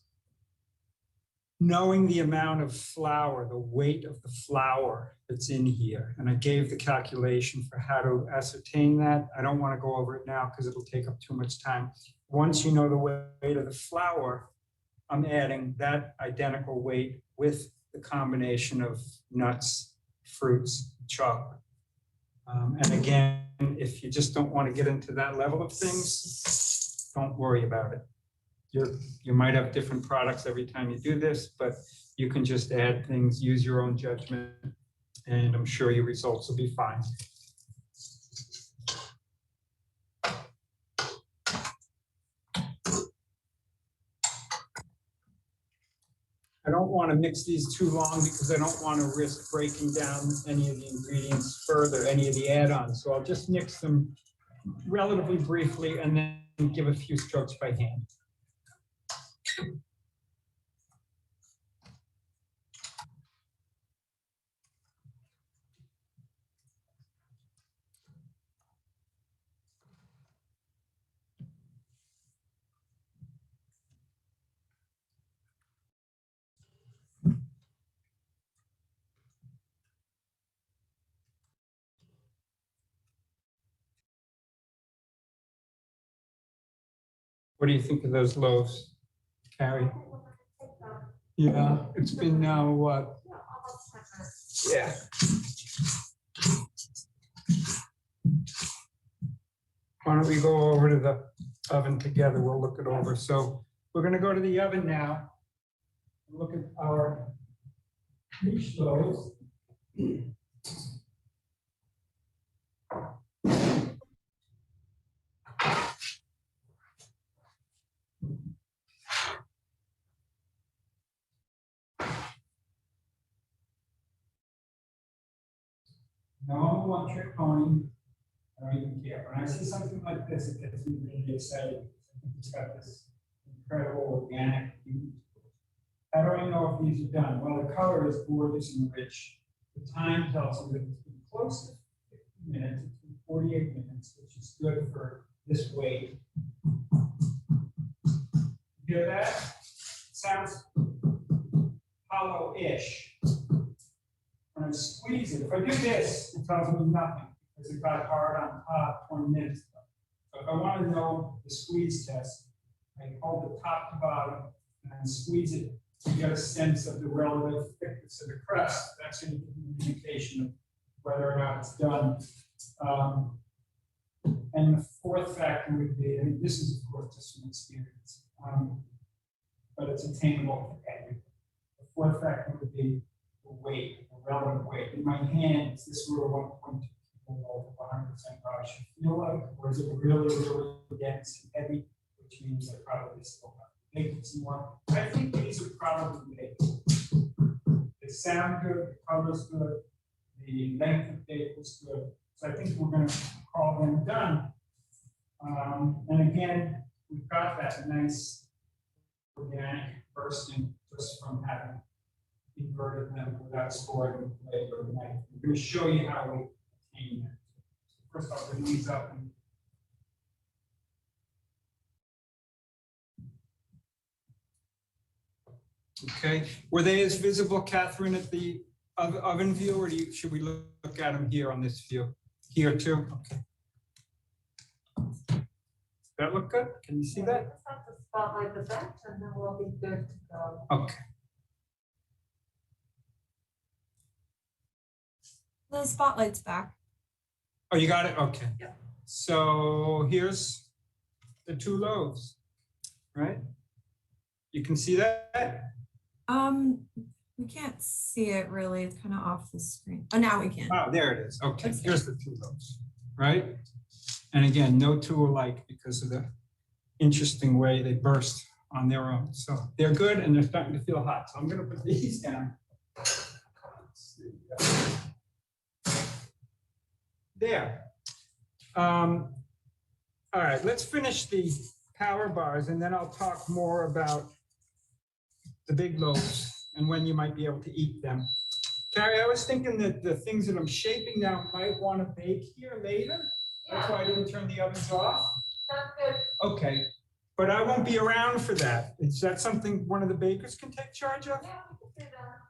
knowing the amount of flour, the weight of the flour that's in here. And I gave the calculation for how to ascertain that. I don't want to go over it now because it'll take up too much time. Once you know the weight of the flour, I'm adding that identical weight with the combination of nuts, fruits, chocolate. And again, if you just don't want to get into that level of things, don't worry about it. You might have different products every time you do this, but you can just add things, use your own judgment, and I'm sure your results will be fine. I don't want to mix these too long because I don't want to risk breaking down any of the ingredients further, any of the add-ons. So I'll just mix them relatively briefly and then give a few strokes by hand. What do you think of those loaves, Carrie? Yeah, it's been now what? Yeah. Why don't we go over to the oven together? We'll look it over. So we're going to go to the oven now. Look at our quiche loaves. No, I'm a one-trick pony. I don't even care. When I see something like this, it gets me really excited. It's got this incredible organic heat. How do I know if these are done? Well, the color is gorgeous and rich. The time tells me that it's been close to 50 minutes. It's been 48 minutes, which is good for this weight. You hear that? It sounds hollow-ish. When I squeeze it, if I do this, it tells me nothing because it got hard on top 20 minutes ago. So if I want to know the squeeze test, I hold the top to bottom and squeeze it to get a sense of the relative thickness of the crust. That's going to give you an indication of whether or not it's done. And the fourth factor would be, and this is of course just from experience, but it's attainable for everything. The fourth factor would be the weight, the relative weight. In my hand, it's this rule of 1.2 kilo of 100% probably should feel like, or is it really, really dense and heavy, which means I probably still have to make it some more. I think these are probably baked. They sound good, the color's good, the length of bake was good. So I think we're going to call them done. And again, we've got that nice organic bursting just from having inverted them without storing them later in the night. I'm going to show you how we obtain that. First, I'll bring these up. Okay, were they as visible, Catherine, at the oven view, or should we look at them here on this view? Here too? Okay. Does that look good? Can you see that? Let's have to spotlight the bench and then we'll be good to go. Okay. The spotlight's back. Oh, you got it? Okay. Yeah. So here's the two loaves, right? You can see that? We can't see it really. It's kind of off the screen. Oh, now we can. Oh, there it is. Okay, That's here's the two loaves, right? And again, no two alike because of the interesting way they burst on their own. So they're good and they're starting to feel hot. So I'm going to put these down. There. All right, let's finish the power bars and then I'll talk more about the big loaves and when you might be able to eat them. Carrie, I was thinking that the things that I'm shaping now might want to bake here later. That's why I didn't turn the ovens off. Sounds good. Okay, but I won't be around for that. Is that something one of the bakers can take charge of? Yeah, we can do that.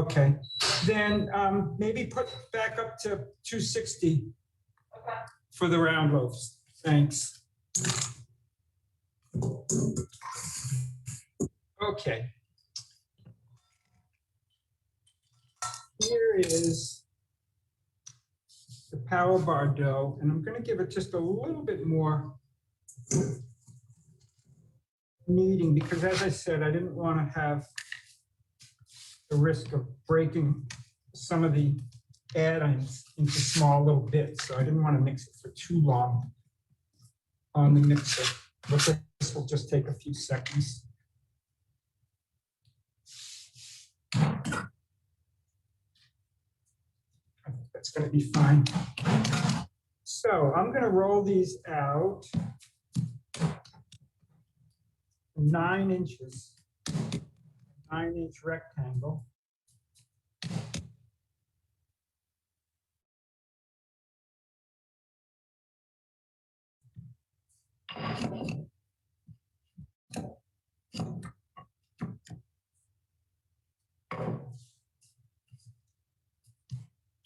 Okay, then maybe put back up to 260 Okay. for the round loaves. Thanks. Okay. Here is the the power bar dough, and I'm going to give it just a little bit more kneading because, as I said, I didn't want to have the risk of breaking some of the add-ins into small little bits. So I didn't want to mix it for too long on the mixer. But this will just take a few seconds. I think that's going to be fine. So I'm going to roll these out 9 inches, 9-inch rectangle.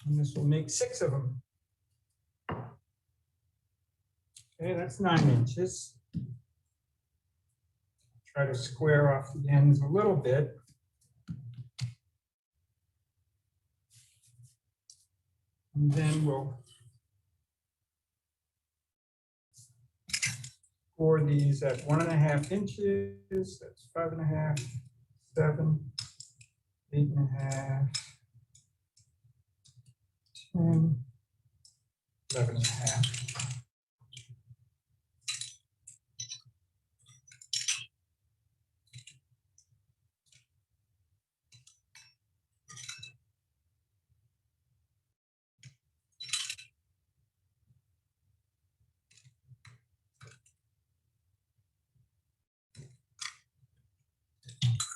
And this will make 6 of them. Okay, that's 9 inches. Try to square off the ends a little bit. And then we'll score these at 1.5 inches. That's 5.5, 7, 8.5, 10, 11.5.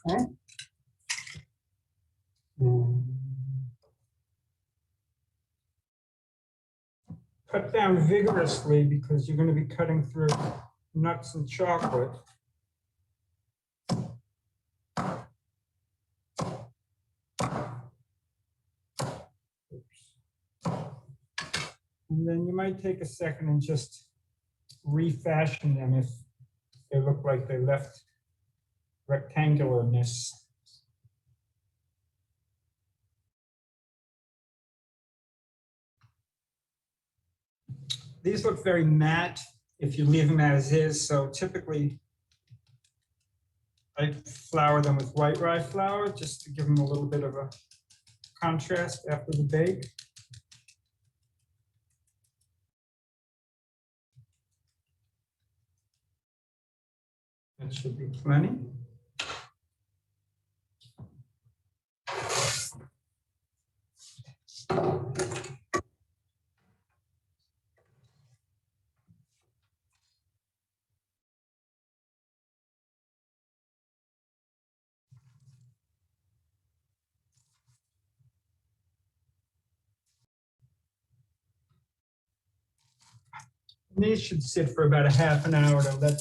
Okay. Cut down vigorously because you're going to be cutting through nuts and chocolate. Oops. And then you might take a second and just refashion them if they look like they left rectangularness. These look very matte if you leave them as is, so typically I flour them with white rye flour just to give them a little bit of a contrast after the bake. That should be plenty. These should sit for about a half an hour to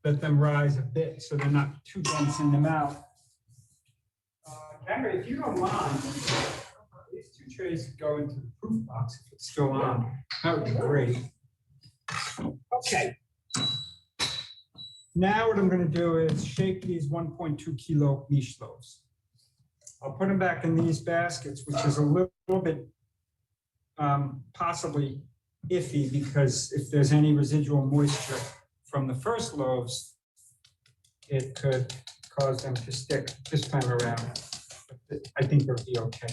let them rise a bit so they're not too dense in the mouth. Gary, if you don't mind, these 2 trays could go into the proof box if it's still on. That would be great. Okay. Now what I'm going to do is shake these 1.2 kilo miche loaves. I'll put them back in these baskets, which is a little bit possibly iffy because if there's any residual moisture from the first loaves, it could cause them to stick this time around. But I think they'll be okay.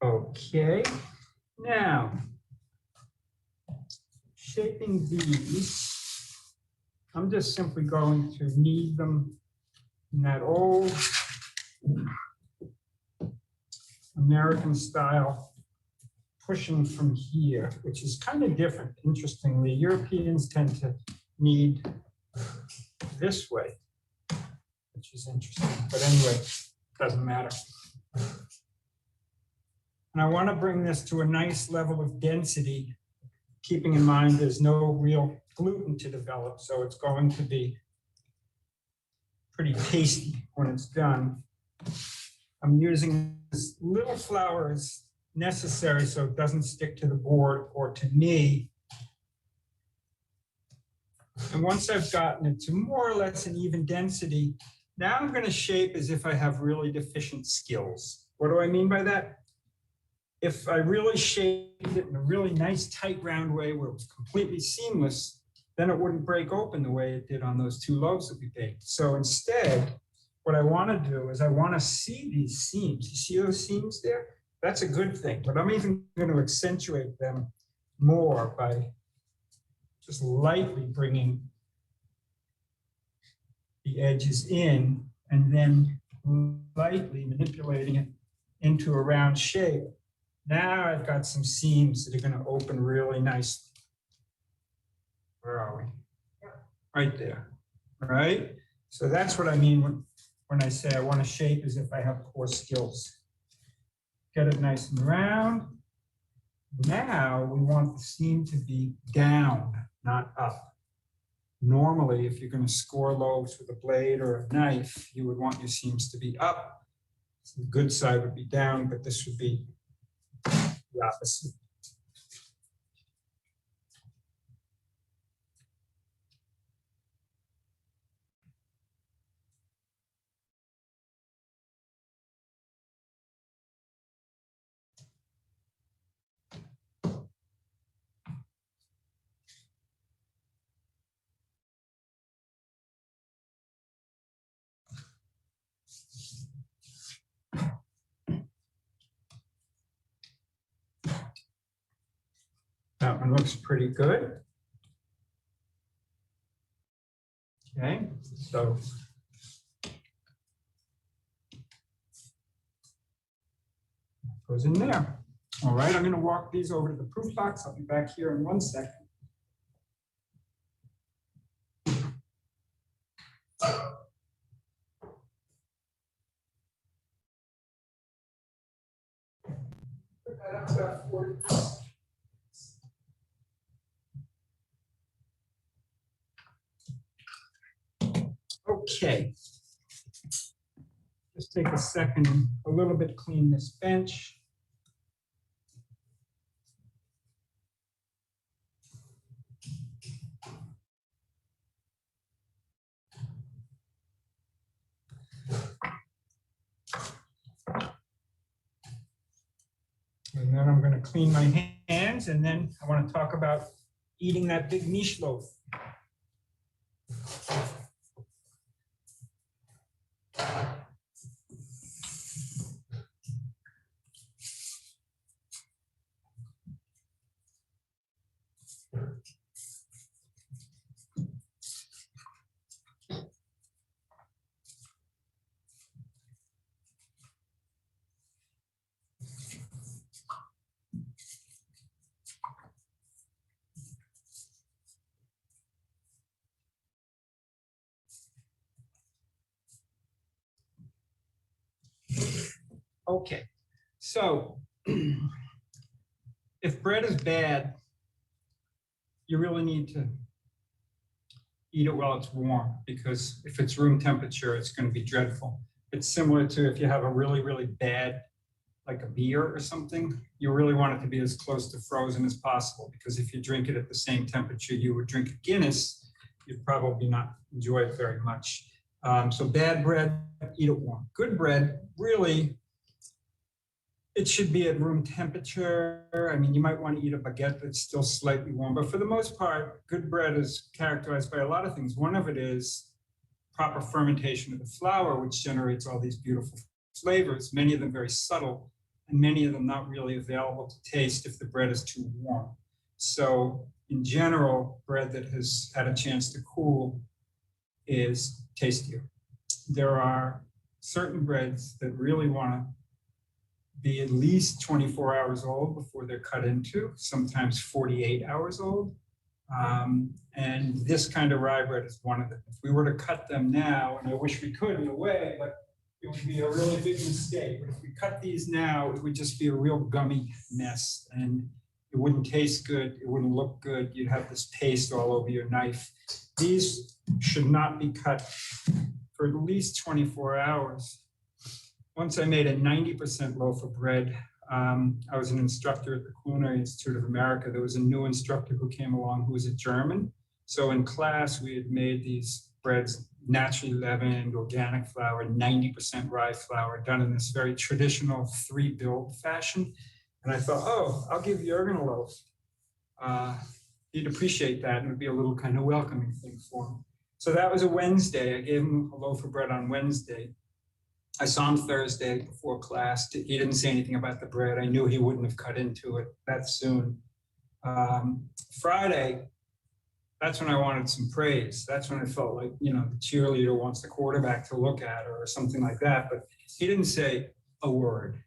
Okay, now shaping these, I'm just simply going to knead them in that old American style, pushing from here, which is kind of different. Interestingly, Europeans tend to knead this way, which is interesting. But anyway, doesn't matter. And I want to bring this to a nice level of density, keeping in mind there's no real gluten to develop, so it's going to be pretty tasty when it's done. I'm using as little flour as necessary so it doesn't stick to the board or to me. And once I've gotten it to more or less an even density, now I'm going to shape as if I have really deficient skills. What do I mean by that? If I really shaped it in a really nice tight round way where it was completely seamless, then it wouldn't break open the way it did on those 2 loaves that we baked. So instead, what I want to do is I want to see these seams. You see those seams there? That's a good thing, but I'm even going to accentuate them more by just lightly bringing the edges in and then lightly manipulating it into a round shape. Now I've got some seams that are going to open really nicely. Where are we? Right there, right? So that's what I mean when I say I want to shape as if I have poor skills. Get it nice and round. Now we want the seam to be down, not up. Normally, if you're going to score loaves with a blade or a knife, you would want your seams to be up. So the good side would be down, but this would be the opposite. That one looks pretty good. Okay, so goes in there. All right, I'm going to walk these over to the proof box. I'll be back here in 1 second. Okay. Just take a second and a little bit clean this bench. And then I'm going to clean my hands, and then I want to talk about eating that big niche loaf. Okay, so if bread is bad, you really need to eat it while it's warm, because if it's room temperature, it's going to be dreadful. It's similar to if you have a really, really bad, like a beer or something, you really want it to be as close to frozen as possible, because if you drink it at the same temperature you would drink a Guinness, you'd probably not enjoy it very much. So bad bread, eat it warm. Good bread, really, it should be at room temperature. I mean, you might want to eat a baguette that's still slightly warm, but for the most part, good bread is characterized by a lot of things. One of it is proper fermentation of the flour, which generates all these beautiful flavors, many of them very subtle, and many of them not really available to taste if the bread is too warm. So in general, bread that has had a chance to cool is tastier. There are certain breads that really want to be at least 24 hours old before they're cut into, sometimes 48 hours old. And this kind of rye bread is one of them. If we were to cut them now, and I wish we could in a way, but it would be a really big mistake. But if we cut these now, it would just be a real gummy mess, and it wouldn't taste good, it wouldn't look good, you'd have this paste all over your knife. These should not be cut for at least 24 hours. once I made a 90% loaf of bread. I was an instructor at the Culinary Institute of America. There was a new instructor who came along who was a German. So in class, we had made these breads naturally leavened, organic flour, 90% rye flour, done in this very traditional 3-build fashion. And I thought, oh, I'll give Jürgen a loaf. He'd appreciate that, and it would be a little kind of welcoming thing for him. So that was a Wednesday. I gave him a loaf of bread on Wednesday. I saw him Thursday before class. He didn't say anything about the bread. I knew he wouldn't have cut into it that soon. Friday, that's when I wanted some praise. That's when it felt like, you know, the cheerleader wants the quarterback to look at her or something like that. But he didn't say a word.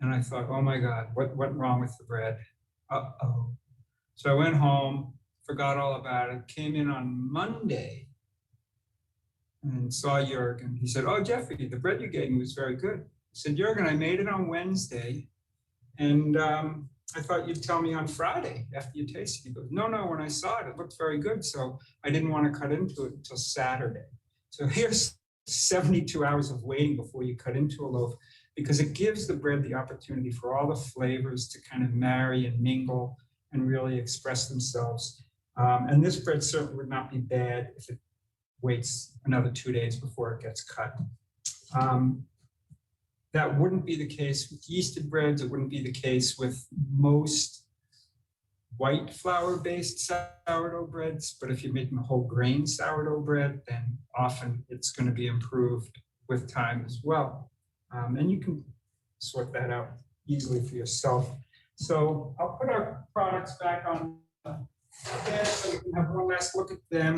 And I thought, oh my God, what went wrong with the bread? Uh-oh. So I went home, forgot all about it, came in on Monday and saw Jürgen. He said, oh, Jeffrey, the bread you gave me was very good. I said, Jürgen, I made it on Wednesday. And I thought you'd tell me on Friday after you tasted it. He goes, no, when I saw it, it looked very good. So I didn't want to cut into it until Saturday. So here's 72 hours of waiting before you cut into a loaf, because it gives the bread the opportunity for all the flavors to kind of marry and mingle and really express themselves. And this bread certainly would not be bad if it waits another 2 days before it gets cut. That wouldn't be the case with yeasted breads. It wouldn't be the case with most white flour-based sourdough breads. But if you're making a whole grain sourdough bread, then often it's going to be improved with time as well. And you can sort that out easily for yourself. So I'll put our products back on the bed so you can have one last look at them.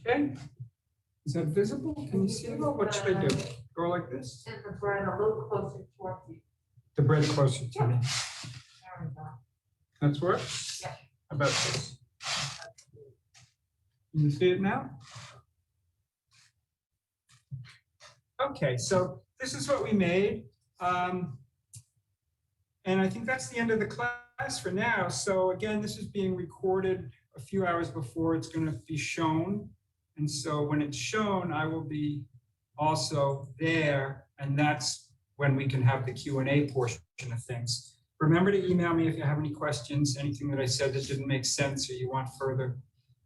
Okay, is that visible? Can you see it? What should I do? Go like this? And the bread a little closer towards you. The bread closer to me. There we go. That's where? Yeah. How about this? Can you see it now? Okay, so this is what we made. And I think that's the end of the class for now. So again, this is being recorded a few hours before it's going to be shown. And so when it's shown, I will be also there, and that's when we can have the Q&A portion of things. Remember to email me if you have any questions, anything that I said that didn't make sense, or you want further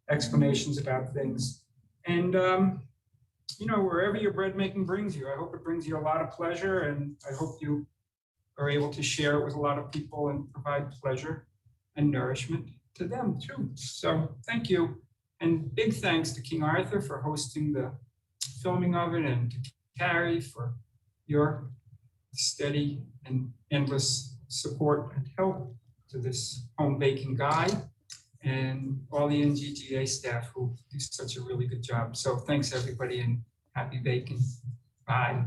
explanations about things. And, you know, wherever your bread making brings you, I hope it brings you a lot of pleasure, and I hope you are able to share it with a lot of people and provide pleasure and nourishment to them too. So thank you. And big thanks to King Arthur for hosting the filming of it, and to Carrie for your steady and endless support and help to this home baking guide, and all the NGGA staff who do such a really good job. So thanks everybody, and happy baking. Bye.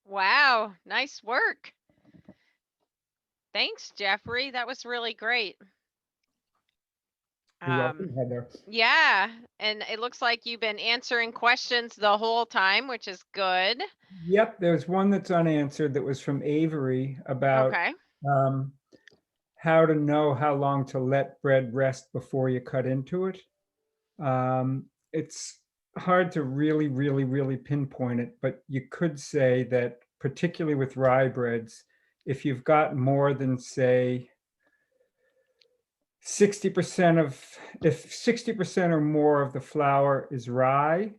Wow, nice work. Thanks, Jeffrey. That was really great. You're welcome, Heather. Yeah, and it looks like you've been answering questions the whole time, which is good. Yep, there's one that's unanswered that was from Avery about Okay. how to know how long to let bread rest before you cut into it. It's hard to really pinpoint it, but you could say that particularly with rye breads, if you've got more than, say, 60% if 60% or more of the flour is rye,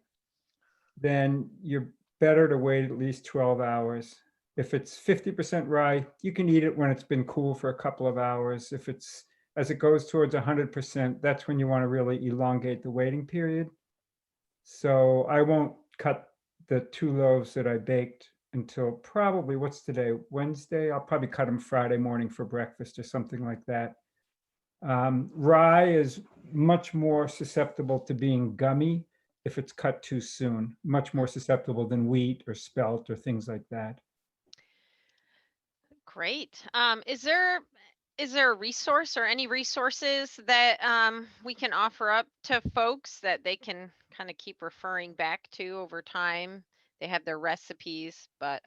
then you're better to wait at least 12 hours. If it's 50% rye, you can eat it when it's been cool for a couple of hours. If it's, as it goes towards 100%, that's when you want to really elongate the waiting period. So I won't cut the 2 loaves that I baked until probably, what's today, Wednesday? I'll probably cut them Friday morning for breakfast or something like that. Rye is much more susceptible to being gummy if it's cut too soon, much more susceptible than wheat or spelt or things like that. Great. Is there a resource or any resources that we can offer up to folks that they can kind of keep referring back to over time? They have their recipes, but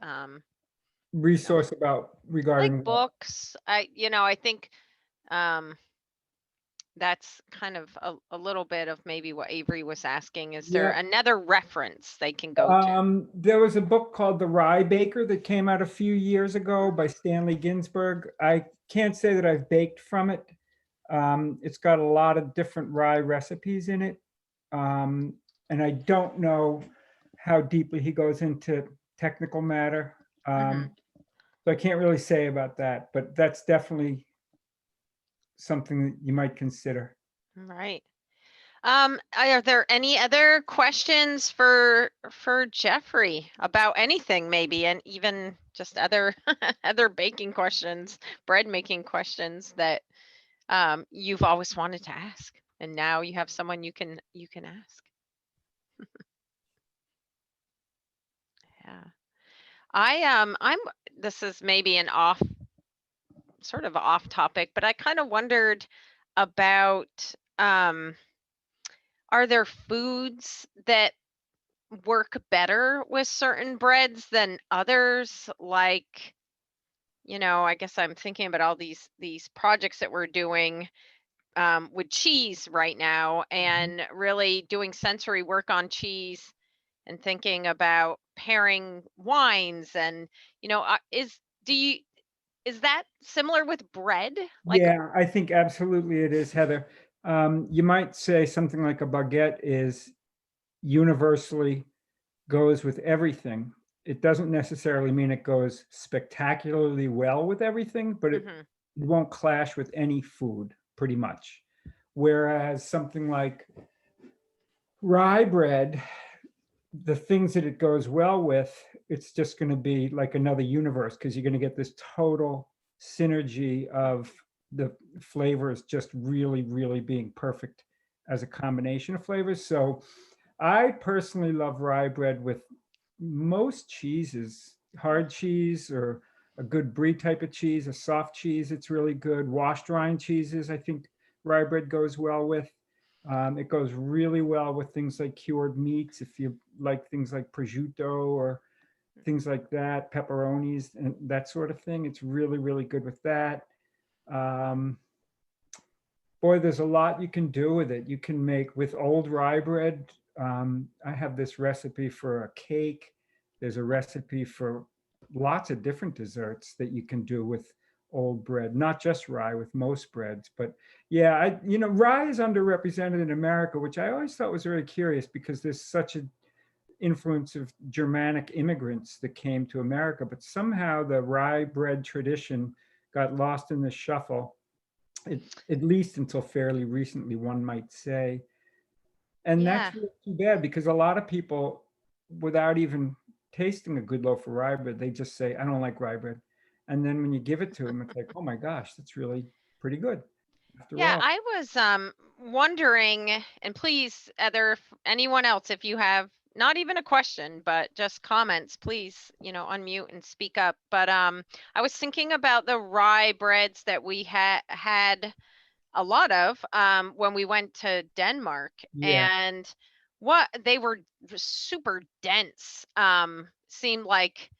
Resource about like regarding what? books, I think um, that's kind of a little bit of maybe what Avery was asking. Is there Yeah. another reference they can go to? There was a book called The Rye Baker that came out a few years ago by Stanley Ginsberg. I can't say that I've baked from it. It's got a lot of different rye recipes in it. And I don't know how deeply he goes into technical matter. So I can't really say about that, but that's definitely something that you might consider. Right. Are there any other questions for Jeffrey about anything maybe, and even just other other baking questions, bread making questions that you've always wanted to ask, and now you have someone you can ask? Yeah. I'm this is maybe an sort of off topic, but I kind of wondered about are there foods that work better with certain breads than others? Like, I guess I'm thinking about all these projects that we're doing with cheese right now, and really doing sensory work on cheese, and thinking about pairing wines, and is that similar with bread? Like, Yeah, I think absolutely it is, Heather. You might say something like a baguette is universally goes with everything. It doesn't necessarily mean it goes spectacularly well with everything, but it mhm, won't clash with any food pretty much. Whereas something like rye bread, the things that it goes well with, it's just going to be like another universe because you're going to get this total synergy of the flavors just really, really being perfect as a combination of flavors. So I personally love rye bread with most cheeses, hard cheese or a good brie type of cheese, a soft cheese. It's really good. Washed rind cheeses, I think rye bread goes well with. It goes really well with things like cured meats. If you like things like prosciutto or things like that, pepperonis and that sort of thing, it's really, really good with that. Um, Boy, there's a lot you can do with it. You can make with old rye bread. I have this recipe for a cake. There's a recipe for lots of different desserts that you can do with old bread, not just rye, with most breads. But yeah, rye is underrepresented in America, which I always thought was very curious because there's such an influence of Germanic immigrants that came to America. But somehow the rye bread tradition got lost in the shuffle, at least until fairly recently, one might say. And yeah. that's really too bad because a lot of people, without even tasting a good loaf of rye bread, they just say, I don't like rye bread. And then when you give it to them, it's like, oh my gosh, that's really pretty good after Yeah, all. I was wondering, and please, anyone else, if you have not even a question, but just comments, please, unmute and speak up. But I was thinking about the rye breads that we had a lot of when we went to Denmark, Yeah. and what they were super dense. Seemed like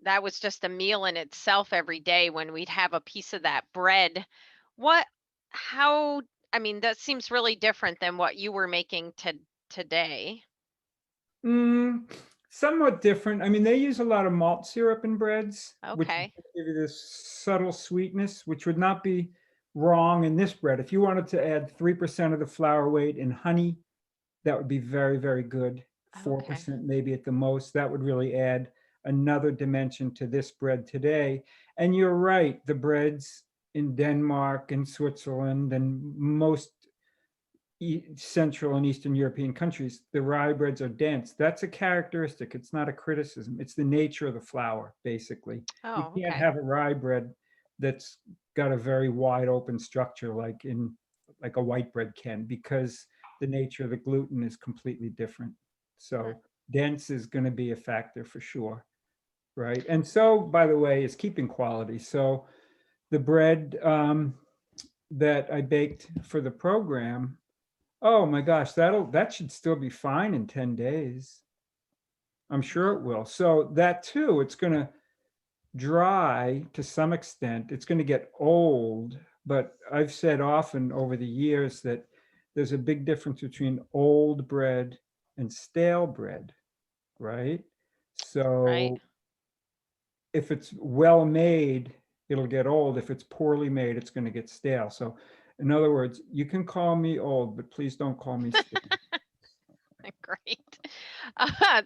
that was just a meal in itself every day when we'd have a piece of that bread. What, how, I mean, that seems really different than what you were making today. Mm, Somewhat different. I mean, they use a lot of malt syrup in breads, which Okay. give you this subtle sweetness, which would not be wrong in this bread. If you wanted to add 3% of the flour weight in honey, that would be very, very good. Okay. 4% maybe at the most. That would really add another dimension to this bread today. And you're right, the breads in Denmark and Switzerland and most Central and Eastern European countries, the rye breads are dense. That's a characteristic. It's not a criticism. It's the nature of the flour, basically. You Oh, can't okay. have a rye bread that's got a very wide open structure like a white bread can, because the nature of the gluten is completely different. So dense is going to be a factor for sure, right? And so, by the way, is keeping quality. So the bread that I baked for the program, oh my gosh, that should still be fine in 10 days. I'm sure it will. So that too, it's going to dry to some extent. It's going to get old, but I've said often over the years that there's a big difference between old bread and stale bread, right? Right. So if it's well made, it'll get old. If it's poorly made, it's going to get stale. So in other words, you can call me old, but please don't call me stale. Great.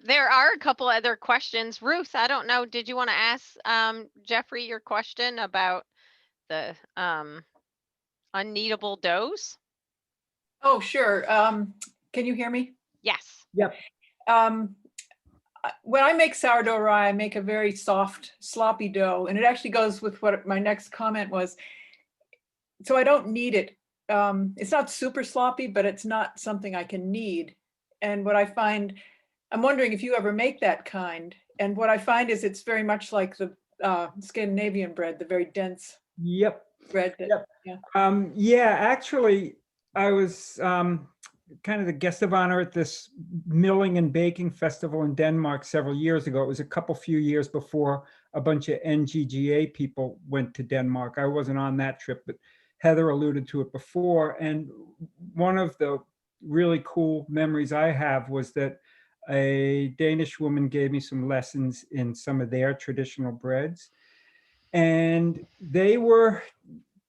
There are a couple other questions. Ruth, I don't know, did you want to ask Jeffrey your question about the unkneadable doughs? Oh, sure. Can you hear me? Yes. Yep. When I make sourdough rye, I make a very soft, sloppy dough, and it actually goes with what my next comment was. So I don't knead it. It's not super sloppy, but it's not something I can knead. And what I find, I'm wondering if you ever make that kind. And what I find is it's very much like the Scandinavian bread, the very dense Yep. bread. That, Yep. yeah. Yeah, actually, I was kind of the guest of honor at this milling and baking festival in Denmark several years ago. It was a few years before a bunch of NGGA people went to Denmark. I wasn't on that trip, but Heather alluded to it before. And one of the really cool memories I have was that a Danish woman gave me some lessons in some of their traditional breads. And they were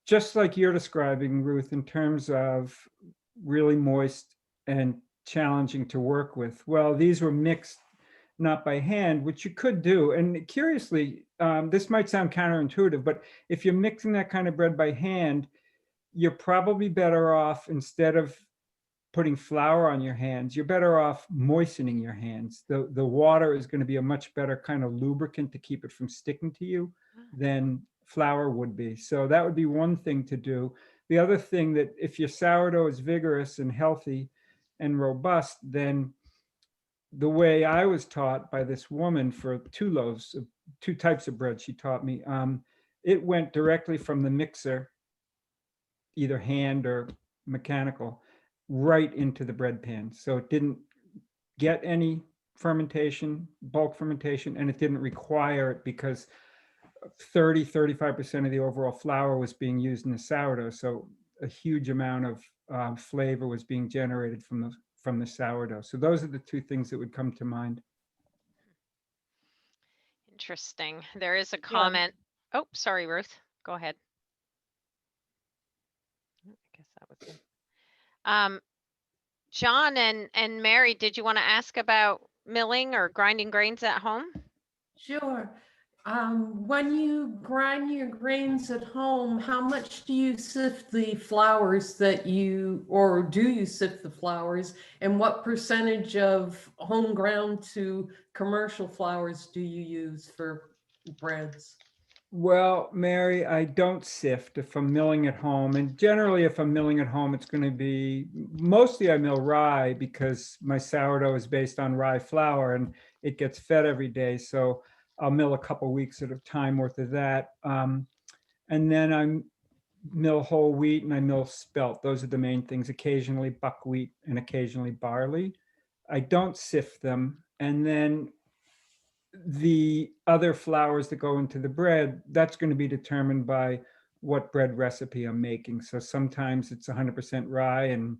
just like you're describing, Ruth, in terms of really moist and challenging to work with. Well, these were mixed not by hand, which you could do. And curiously, this might sound counterintuitive, but if you're mixing that kind of bread by hand, you're probably better off, instead of putting flour on your hands, you're better off moistening your hands. The water is going to be a much better kind of lubricant to keep it from sticking to you than flour would be. So that would be one thing to do. The other thing, that if your sourdough is vigorous and healthy and robust, then the way I was taught by this woman for 2 loaves of 2 types of bread she taught me, it went directly from the mixer, either hand or mechanical, right into the bread pan. So it didn't get any fermentation, bulk fermentation, and it didn't require it, because 35% of the overall flour was being used in the sourdough. So a huge amount of flavor was being generated from the sourdough. So those are the 2 things that would come to mind. Interesting. There is a comment. Oh, sorry, Ruth. Go ahead. I guess that was it. John and Mary, did you want to ask about milling or grinding grains at home? Sure. When you grind your grains at home, how much do you sift the flours or do you sift the flours? And what percentage of home ground to commercial flours do you use for breads? Well, Mary, I don't sift if I'm milling at home. And generally, if I'm milling at home, it's going to be, mostly I mill rye, because my sourdough is based on rye flour and it gets fed every day. So I'll mill a couple weeks at a time worth of that. And then I mill whole wheat and I mill spelt. Those are the main things. Occasionally buckwheat and occasionally barley. I don't sift them. And then the other flours that go into the bread, that's going to be determined by what bread recipe I'm making. So sometimes it's 100% rye, and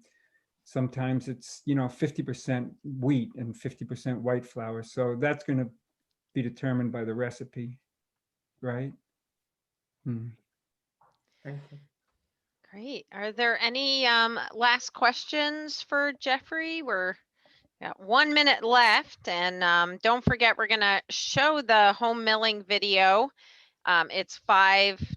sometimes it's 50% wheat and 50% white flour. So that's going to be determined by the recipe, right? Thank you. Great. Are there any last questions for Jeffrey? We're got 1 minute left, and don't forget, we're going to show the home milling video. It's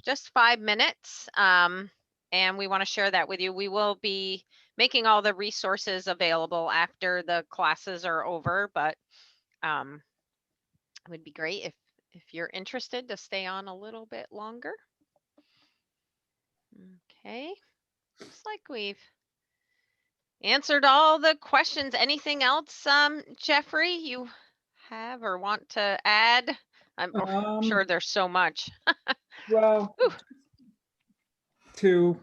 just 5 minutes, and we want to share that with you. We will be making all the resources available after the classes are over, but it would be great if you're interested to stay on a little bit longer. Okay, looks like we've answered all the questions. Anything else, Jeffrey, you have or want to add? I'm sure there's so much. Well, Ooh. to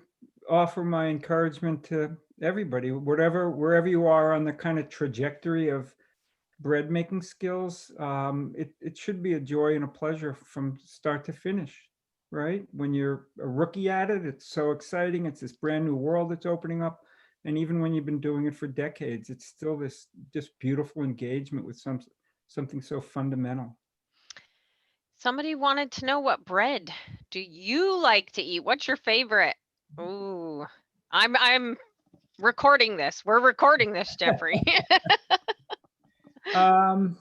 offer my encouragement to everybody, wherever you are on the kind of trajectory of bread making skills, it should be a joy and a pleasure from start to finish, right? When you're a rookie at it, it's so exciting. It's this brand new world that's opening up. And even when you've been doing it for decades, it's still this just beautiful engagement with something so fundamental. Somebody wanted to know, what bread do you like to eat? What's your favorite? Ooh, I'm recording this. We're recording this, Jeffrey. I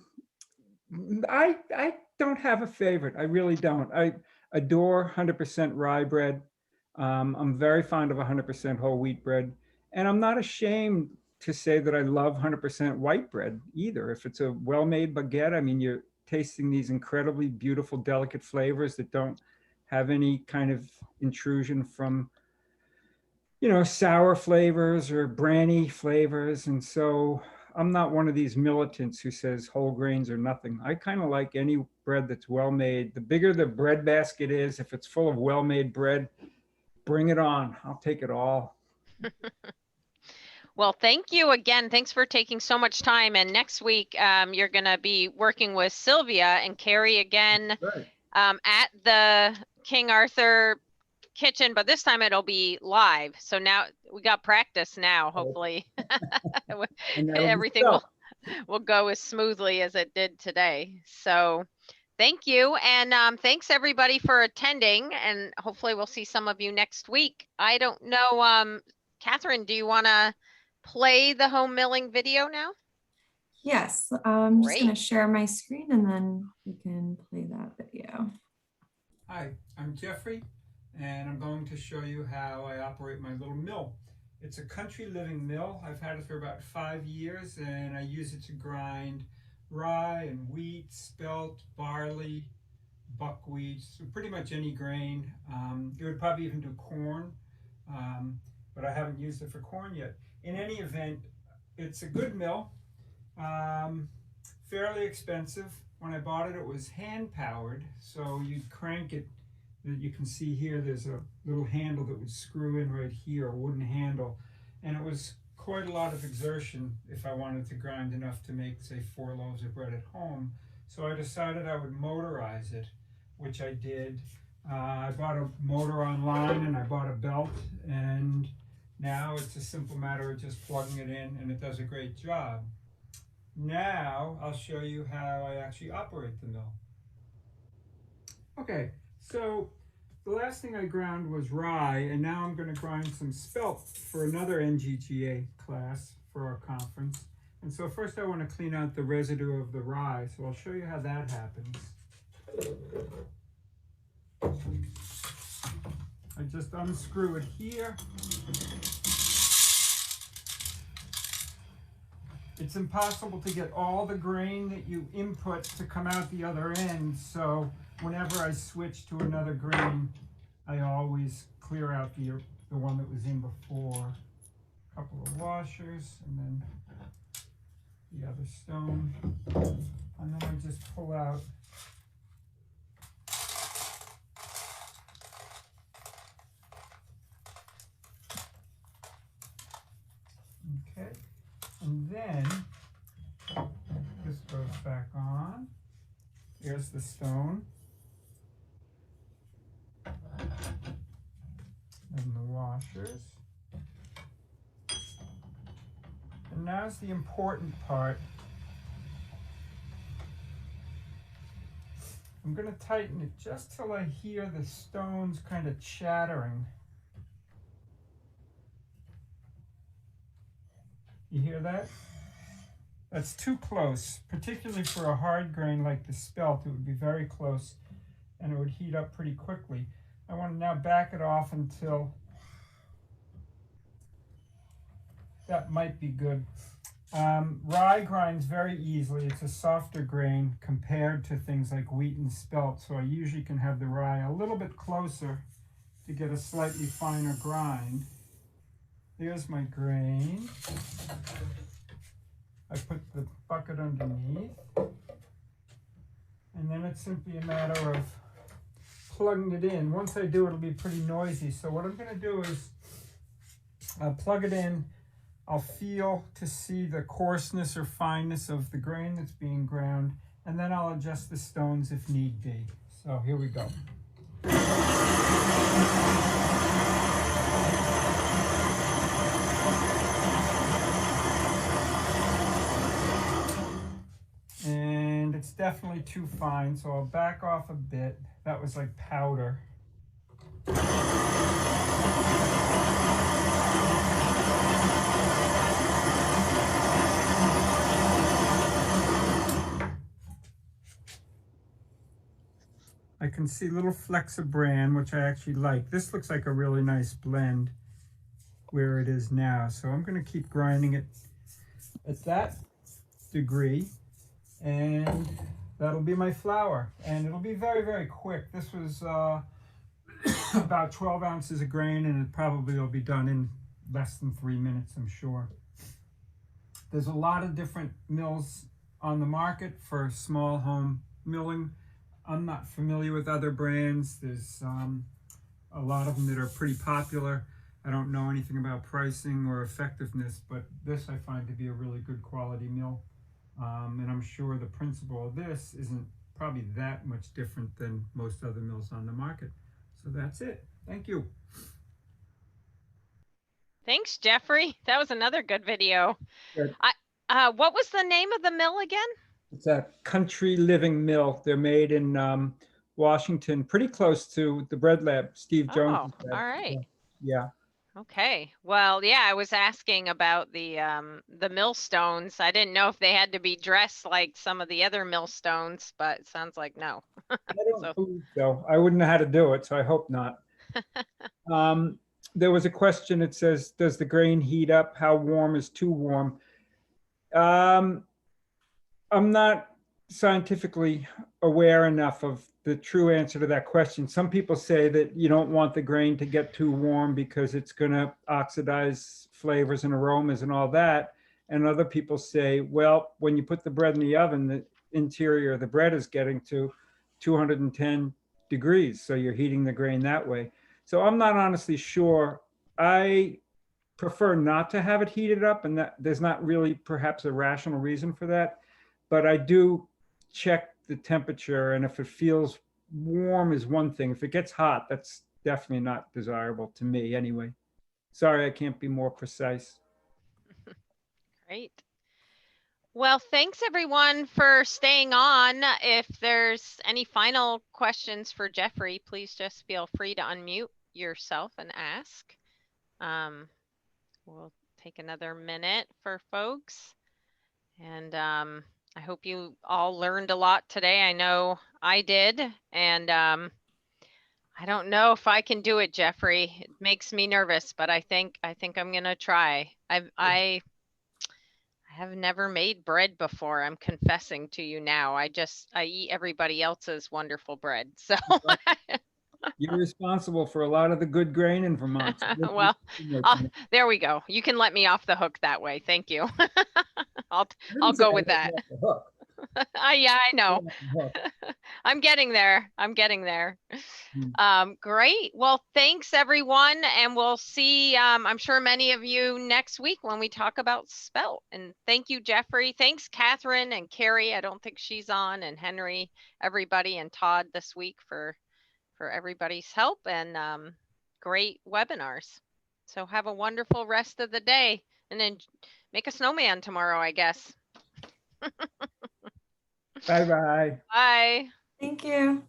don't have a favorite. I really don't. I adore 100% rye bread. I'm very fond of 100% whole wheat bread. And I'm not ashamed to say that I love 100% white bread either. If it's a well-made baguette, I mean, you're tasting these incredibly beautiful, delicate flavors that don't have any kind of intrusion from, sour flavors or brandy flavors. And so I'm not one of these militants who says whole grains are nothing. I kind of like any bread that's well made. The bigger the bread basket is, if it's full of well-made bread, bring it on. I'll take it all. Well, thank you again. Thanks for taking so much time. And next week, you're going to be working with Sylvia and Carrie again Right. at the King Arthur kitchen, but this time it'll be live. So now we got practice now, hopefully. And that'll be Everything will go as smoothly as it did today. So thank you. And thanks everybody for attending, and hopefully we'll see some of you next week. I don't know, Catherine, do you want to play the home milling video now? Yes, I'm just going Great. to share my screen and then we can play that video. Hi, I'm Jeffrey, and I'm going to show you how I operate my little mill. It's a country living mill. I've had it for about 5 years, and I use it to grind rye and wheat, spelt, barley, buckwheat, so pretty much any grain. It would probably even do corn, but I haven't used it for corn yet. In any event, it's a good mill, fairly expensive. When I bought it, it was hand powered, so you'd crank it. You can see here there's a little handle that would screw in right here, a wooden handle, and it was quite a lot of exertion if I wanted to grind enough to make, say, 4 loaves of bread at home. So I decided I would motorize it, which I did. I bought a motor online and I bought a belt, and now it's a simple matter of just plugging it in, and it does a great job. Now I'll show you how I actually operate the mill. Okay, so the last thing I ground was rye, and now I'm going to grind some spelt for another NGGA class for our conference. And so first I want to clean out the residue of the rye, so I'll show you how that happens. I just unscrew it here. It's impossible to get all the grain that you input to come out the other end, so whenever I switch to another grain, I always clear out the one that was in before. A couple of washers, and then the other stone. And then I just pull out okay. And then this goes back on. Here's the stone. And the washers. And now's the important part. I'm going to tighten it just till I hear the stones kind of chattering. You hear that? That's too close, particularly for a hard grain like the spelt. It would be very close and it would heat up pretty quickly. I want to now back it off until that might be good. Rye grinds very easily. It's a softer grain compared to things like wheat and spelt, so I usually can have the rye a little bit closer to get a slightly finer grind. There's my grain. I put the bucket underneath. And then it's simply a matter of plugging it in. Once I do, it'll be pretty noisy. So what I'm going to do is I'll plug it in. I'll feel to see the coarseness or fineness of the grain that's being ground, and then I'll adjust the stones if need be. So here we go. And it's definitely too fine, so I'll back off a bit. That was like powder. I can see little flecks of bran, which I actually like. This looks like a really nice blend where it is now. So I'm going to keep grinding it at that degree, and that'll be my flour. And it'll be very, very quick. This was about 12 ounces of grain, and it probably will be done in less than 3 minutes, I'm sure. There's a lot of different mills on the market for small home milling. I'm not familiar with other brands. There's a lot of them that are pretty popular. I don't know anything about pricing or effectiveness, but this I find to be a really good quality mill. And I'm sure the principle of this isn't probably that much different than most other mills on the market. So that's it. Thank you. Thanks, Jeffrey. That was another good video. Good. What was the name of the mill again? It's a Country Living Mill. They're made in Washington, pretty close to the bread lab, Steve Jones. Oh, all right. Yeah. Okay. Well, yeah, I was asking about the millstones. I didn't know if they had to be dressed like some of the other millstones, but it sounds like no. I don't believe so. I wouldn't know how to do it, so I hope not. There was a question. It says, does the grain heat up? How warm is too warm? I'm not scientifically aware enough of the true answer to that question. Some people say that you don't want the grain to get too warm because it's going to oxidize flavors and aromas and all that. And other people say, well, when you put the bread in the oven, the interior of the bread is getting to 210 degrees. So you're heating the grain that way. So I'm not honestly sure. I prefer not to have it heated up, and that there's not really perhaps a rational reason for that. But I do check the temperature, and if it feels warm is one thing. If it gets hot, that's definitely not desirable to me anyway. Sorry, I can't be more precise. Great. Well, thanks everyone for staying on. If there's any final questions for Jeffrey, please just feel free to unmute yourself and ask. We'll take another minute for folks. And I hope you all learned a lot today. I know I did. And I don't know if I can do it, Jeffrey. It makes me nervous, but I think I'm gonna try. I have never made bread before. I'm confessing to you now. I eat everybody else's wonderful bread. So You're responsible for a lot of the good grain in Vermont. So well, there we go. You can let me off the hook that way. Thank you. I'll go with that. Yeah, I know. I'm getting there. I'm getting there. Great. Well, thanks everyone. And we'll see, I'm sure many of you next week when we talk about spelt. And thank you, Jeffrey. Thanks, Catherine and Carrie. I don't think she's on, and Henry, everybody, and Todd this week for everybody's help and great webinars. So have a wonderful rest of the day, and then make a snowman tomorrow, I guess. Bye-bye. Bye. Thank you.